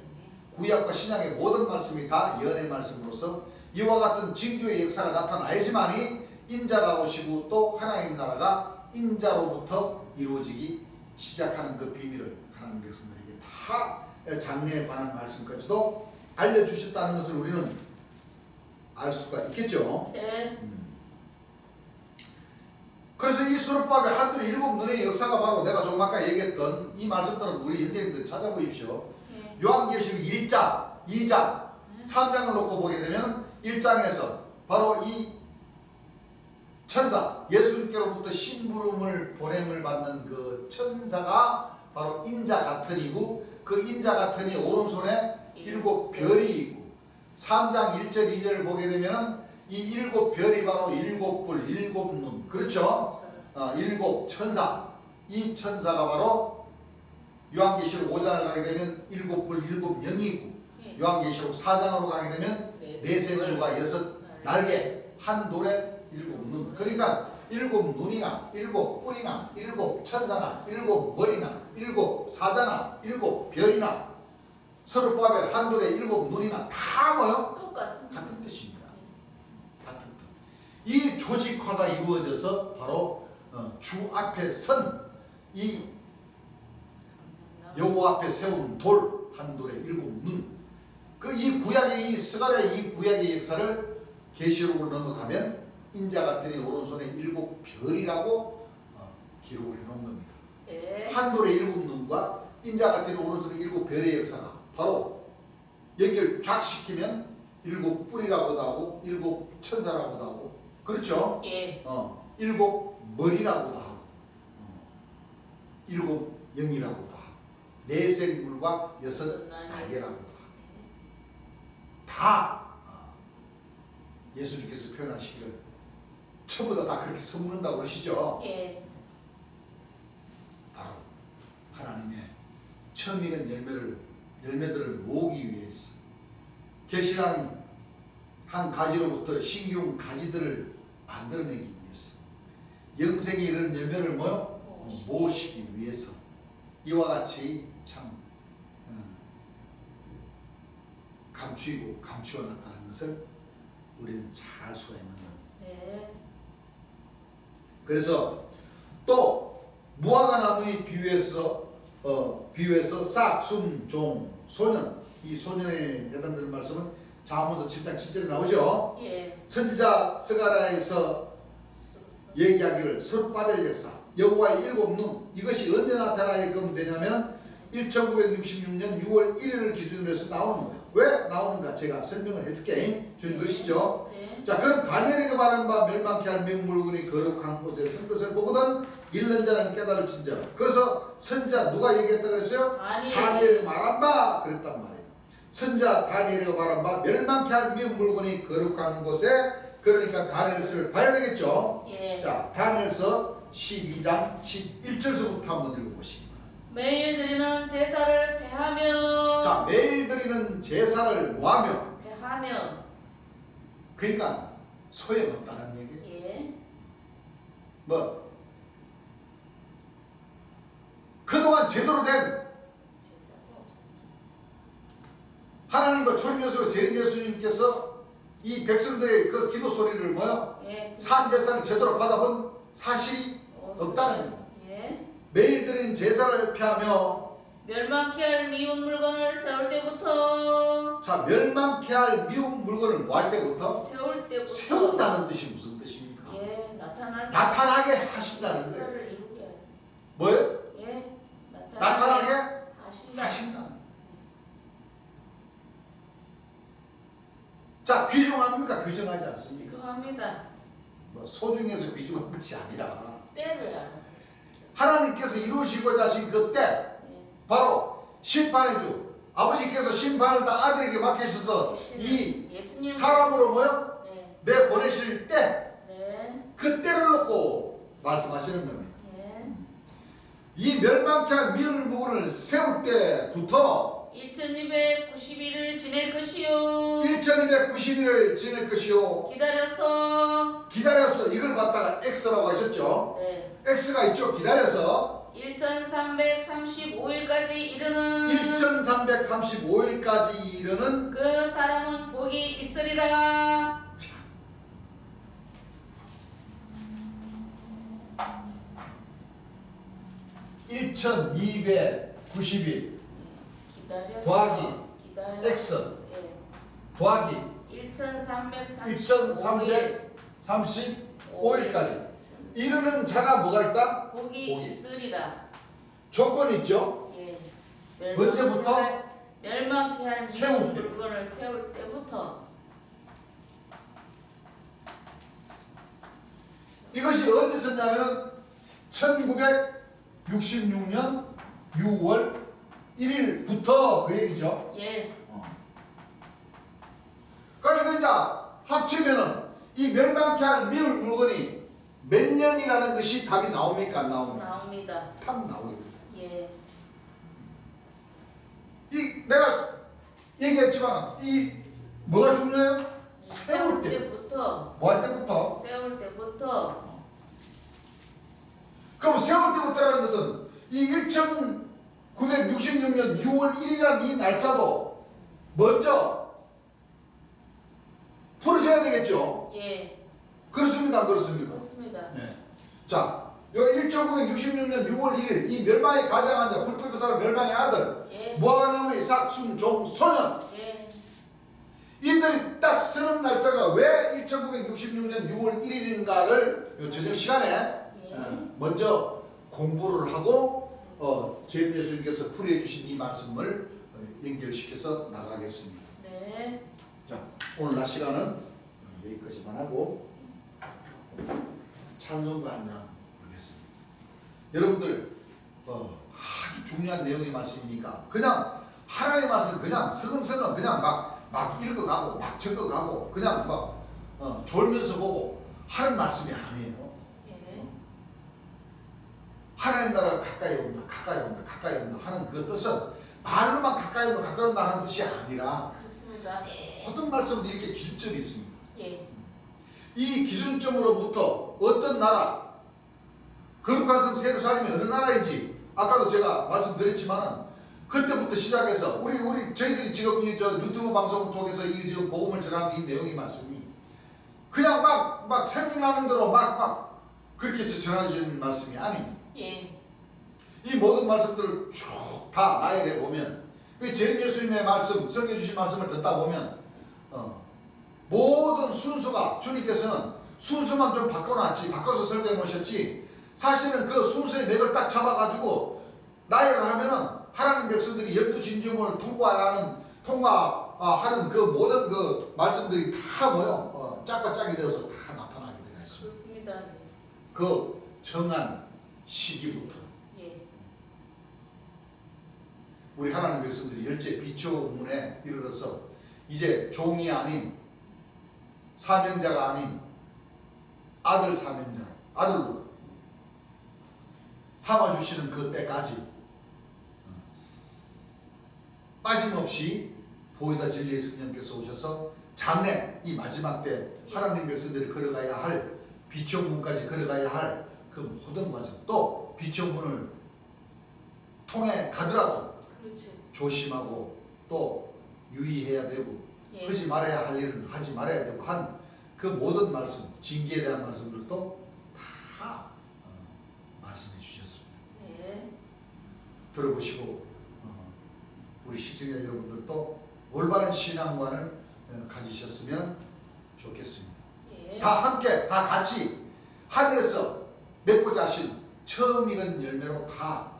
구약과 신약의 모든 말씀이 다 예언의 말씀으로서 이와 같은 징조의 역사가 나타나야지만이 인자가 오시고 또 하나님 나라가 인자로부터 이루어지기 시작하는 그 비밀을 하나님 백성들에게 다 장래에 관한 말씀까지도 알려주셨다는 것을 우리는 알 수가 있겠죠. 네. 그래서 이 스룹바벨 한둘의 일곱 눈의 역사가 바로 내가 조금 아까 얘기했던 이 말씀들은 우리 형제님들 찾아보십시오. 예. 요한계시록 1장, 2장 3장을 놓고 보게 되면 1장에서 바로 이 천사, 예수님께로부터 심부름을 보냄을 받는 그 천사가 바로 인자 같은 이고, 그 인자 같은 이 오른손에 7 별이 있고, 3장 1절 2절을 보게 되면 이 7 별이 바로 7 불, 7 눈, 그렇죠? 7 천사, 이 천사가 바로 요한계시록 5장을 가게 되면 7 불, 7 영이 있고, 요한계시록 4장으로 가게 되면 4생물과 6 날개, 한 돌에 7 눈. 그러니까 7 눈이나 7 뿔이나 7 천사나 7 머리나 7 사자나 7 별이나 서룹바벨 한 돌에 7 눈이나 다 뭐요? 똑같습니다. 같은 뜻입니다. 같은 뜻. 이 조직화가 이루어져서 바로 주 앞에 선 이 여호와 앞에 세운 돌 한 돌에 7 눈. 그 이 구약의 이 스가랴의 이 구약의 역사를 계시록으로 넘어가면 인자 같은 이 오른손에 7 별이라고 기록을 해놓은 겁니다. 네. 한 돌에 7 눈과 인자 같은 이 오른손에 7 별의 역사가 바로 연결 쫙 시키면 7 뿔이라고도 하고 7 천사라고도 하고, 그렇죠? 예. 7 머리라고도 하고 7 영이라고도 하고 4생물과 6 날개라고도 하고 다 예수님께서 표현하시기를 전부 다 그렇게 선물한다고 그러시죠. 예. 바로 하나님의 처음 익은 열매들을 모으기 위해서 계시라는 한 가지로부터 신기한 가지들을 만들어내기 위해서 영생에 이르는 열매를 모으시기 위해서 이와 같이 참 감추이고 감추어놨다는 것을 우리는 잘 소화해내는 겁니다. 네. 그래서 또 무화과 나무의 비유에서 싹, 숨, 종, 소년, 이 소년에 해당되는 말씀은 잠언서 7장 7절에 나오죠. 예. 선지자 스가랴에서 얘기하기를 서룹바벨 역사, 여호와의 7 눈, 이것이 언제 나타나게끔 되냐면 1966년 6월 1일을 기준으로 해서 나오는 거예요. 왜 나오는가 제가 설명을 해줄게. 주님 그러시죠. 네. 자, 그럼 다니엘에게 말한 바 멸망케 할 명물군이 거룩한 곳에 선 것을 보거든 읽는 자는 깨달을진저. 그래서 선지자 누가 얘기했다 그랬어요? 다니엘에게 말한 바 그랬단 말이에요. 선지자 다니엘에게 말한 바 멸망케 할 명물군이 거룩한 곳에, 그러니까 다니엘서를 봐야 되겠죠. 예. 자, 다니엘서 12장 11절서부터 한번 읽어보시기 바랍니다. 매일 드리는 제사를 폐하며. 자, 매일 드리는 제사를 모하며. 폐하며. 그러니까 소용없다는 얘기예요. 예. 뭐 그동안 제대로 된 하나님과 초림 예수와 재림 예수님께서 이 백성들의 그 기도 소리를 예. 산제사를 제대로 받아본 사실이 없다는 거예요. 예. 매일 드리는 제사를 피하며. 멸망케 할 미운 물건을 세울 때부터. 자, 멸망케 할 미운 물건을 뭐 할 때부터? 세울 때부터. 세운다는 뜻이 무슨 뜻입니까? 예. 나타나게 하신다는 거예요. 역사를 이루게. 뭐예요? 예. 나타나게 하신다. 하신다. 자, 귀중합니까? 귀중하지 않습니까? 죄송합니다. 뭐 소중해서 귀중한 것이 아니라 때를 알아. 하나님께서 이루시고자 하신 그 때, 예. 바로 심판의 주 아버지께서 심판을 다 아들에게 맡기셔서 이 예수님. 사람으로 뭐요? 네. 내보내실 때, 네. 그 때를 놓고 말씀하시는 겁니다. 예. 이 멸망케 한 미운 부분을 세울 때부터 1290일을 지낼 것이요. 1290일을 지낼 것이요. 기다려서 이걸 갖다가 X라고 하셨죠. 네. X가 있죠. 기다려서 1335일까지 이르는 1335일까지 이르는 그 사람은 복이 있으리라. 1290일 더하기 X 더하기 1335일까지 이르는 자가 뭐가 있다? 복이 있으리라. 조건이 있죠. 예. 언제부터? 멸망케 할 세울 때. 물건을 세울 때부터. 이것이 언제 썼냐면 1966년 6월 1일부터 그 얘기죠. 예. 그러니까 이거 이제 합치면은 이 멸망케 할 미울 물건이 몇 년이라는 것이 답이 나옵니까? 안 나옵니까? 나옵니다. 답 나오겠죠. 예. 이 내가 얘기했지만 이 뭐가 중요해요? 세울 때. 때부터. 뭐 할 때부터? 세울 때부터. 그럼 세울 때부터라는 것은 이 1966년 6월 1일이라는 이 날짜도 먼저 풀어줘야 되겠죠? 예. 그렇습니까? 안 그렇습니까? 그렇습니다. 네. 자, 여기 1966년 6월 1일 이 멸망에 가장한 자 불법의 사람 멸망의 아들 예. 무화과나무의 이삭 순종 소년 예. 이들이 딱 쓰는 날짜가 왜 1966년 6월 1일인가를 저녁 시간에 예. 먼저 공부를 하고 제일 예수님께서 풀이해 주신 이 말씀을 연결시켜서 나가겠습니다. 네. 자, 오늘 낮 시간은 여기까지만 하고 찬송가 한 장 부르겠습니다. 여러분들 아주 중요한 내용의 말씀이니까 그냥 하나님의 말씀 그냥 서근서근 그냥 막 읽어가고 막 적어가고 그냥 막 졸면서 보고 하는 말씀이 아니에요. 예. 하나님 나라가 가까이 온다 가까이 온다 가까이 온다 하는 그 뜻은 말로만 가까이 온다 가까이 온다 하는 뜻이 아니라 그렇습니다. 모든 말씀은 이렇게 기준점이 있습니다. 예. 이 기준점으로부터 어떤 나라 거룩한 성 예루살렘이 어느 나라인지 아까도 제가 말씀드렸지만은 그때부터 시작해서 저희들이 지금 이 유튜브 방송을 통해서 이 지금 복음을 전하는 이 내용의 말씀이 그냥 막 생각나는 대로 막 그렇게 전해지는 말씀이 아닙니다. 예. 이 모든 말씀들을 쭉 다 나열해 보면 제일 예수님의 말씀, 설교해 주신 말씀을 듣다 보면 모든 순서가 주님께서는 순서만 좀 바꿔놨지 바꿔서 설교해 놓으셨지 사실은 그 순서의 맥을 딱 잡아가지고 나열을 하면은 하나님 백성들이 12진주문을 통과하는 그 모든 그 말씀들이 다 뭐요? 짝과 짝이 되어서 다 나타나게 되어 있습니다. 그렇습니다. 그 정한 시기부터 예. 우리 하나님 백성들이 열째 비초문에 이르러서 이제 종이 아닌 사명자가 아닌 아들 사명자 아들로 삼아주시는 그 때까지 빠짐없이 보혜사 진리의 성령께서 오셔서 장래 이 마지막 때 하나님 백성들이 걸어가야 할 비천문까지 걸어가야 할 그 모든 과정 또 비천문을 통해 가더라도 그렇지. 조심하고 또 유의해야 되고 예. 하지 말아야 할 일은 하지 말아야 되고 한 그 모든 말씀 징계에 대한 말씀들도 다 말씀해 주셨습니다. 예. 들어보시고 우리 시청자 여러분들도 올바른 신앙관을 가지셨으면 좋겠습니다. 예. 다 함께 다 같이 하늘에서 맺고자 하신 처음 익은 열매로 다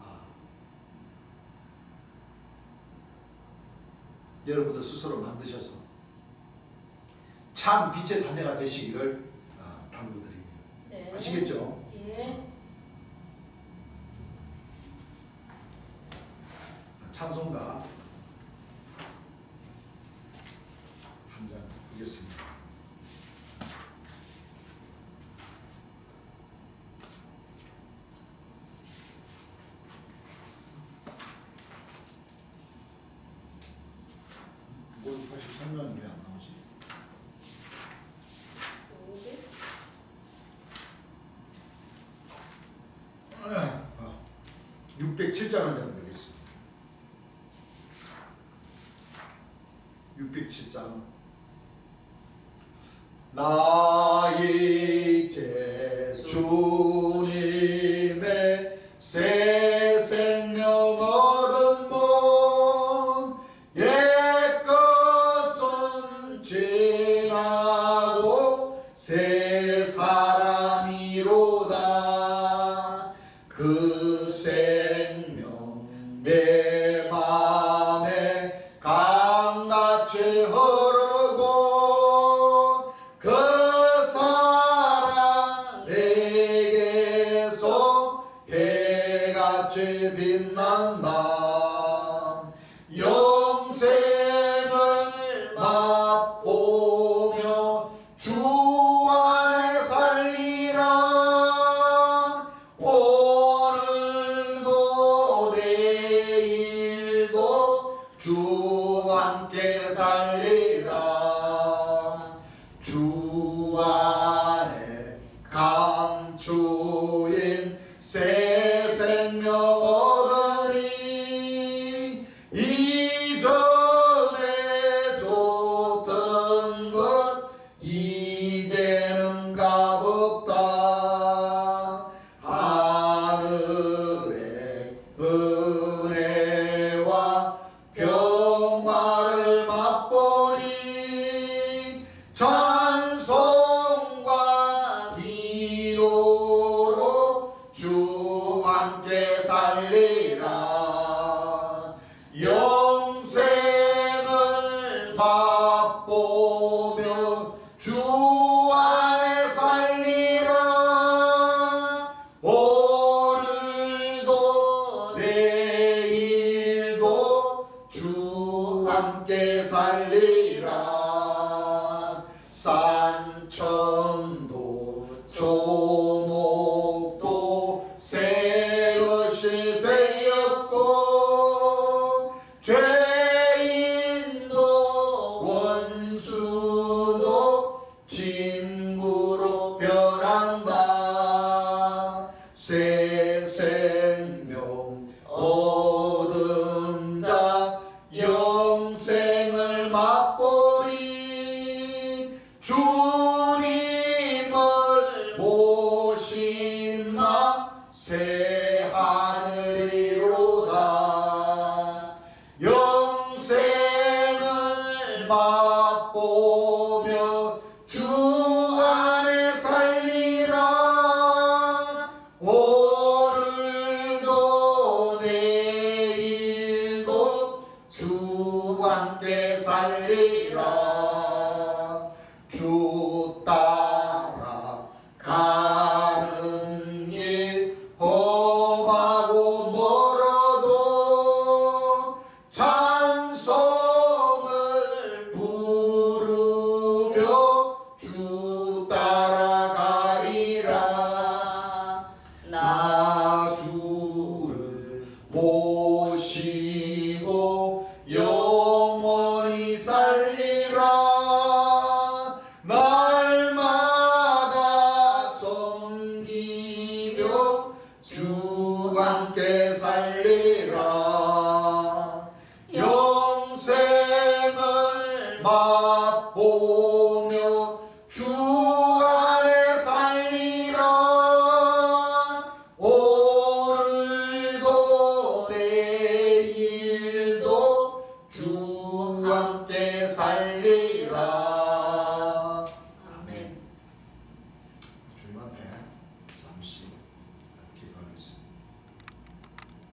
여러분들 스스로 만드셔서 참 빛의 자녀가 되시기를 당부드립니다. 네. 아시겠죠? 예. 찬송가 한 장 보겠습니다. 뭐 83년 왜 안 나오지? 607장 한 장 드리겠습니다. 607장 나의 제 주님의 새 생명 얻은 몸 옛것은 지나고 새 사람이로다 그 생명 내 맘에 빛난다. 영생을 맛보며 주 안에 살리라. 오늘도 내일도 주 함께 살리라. 주 안에 감추인 새 생명 얻으리. 이전에 줬던 것 이제는 값없다. 하늘의 은혜와 평화를 맛보니 찬송과 기도로 주 함께 살리라. 영생을 맛보며 주 안에 살리라. 오늘도 내일도 주 함께 살리라. 산천도 조목도 새 것이 되었고 죄인도 원수도 친구로 변한다. 새 생명 얻은 자 영생을 맛보리. 주님을 모신 나 새 하늘이로다. 영생을 맛보며 주 안에 살리라. 오늘도 내일도 주 함께 살리라. 주 따라 가는 길 험하고 멀어도 찬송을 부르며 주 따라가리라. 나 주를 모시고 영원히 살리라. 날마다 섬기며 주 함께 살리라. 영생을 맛보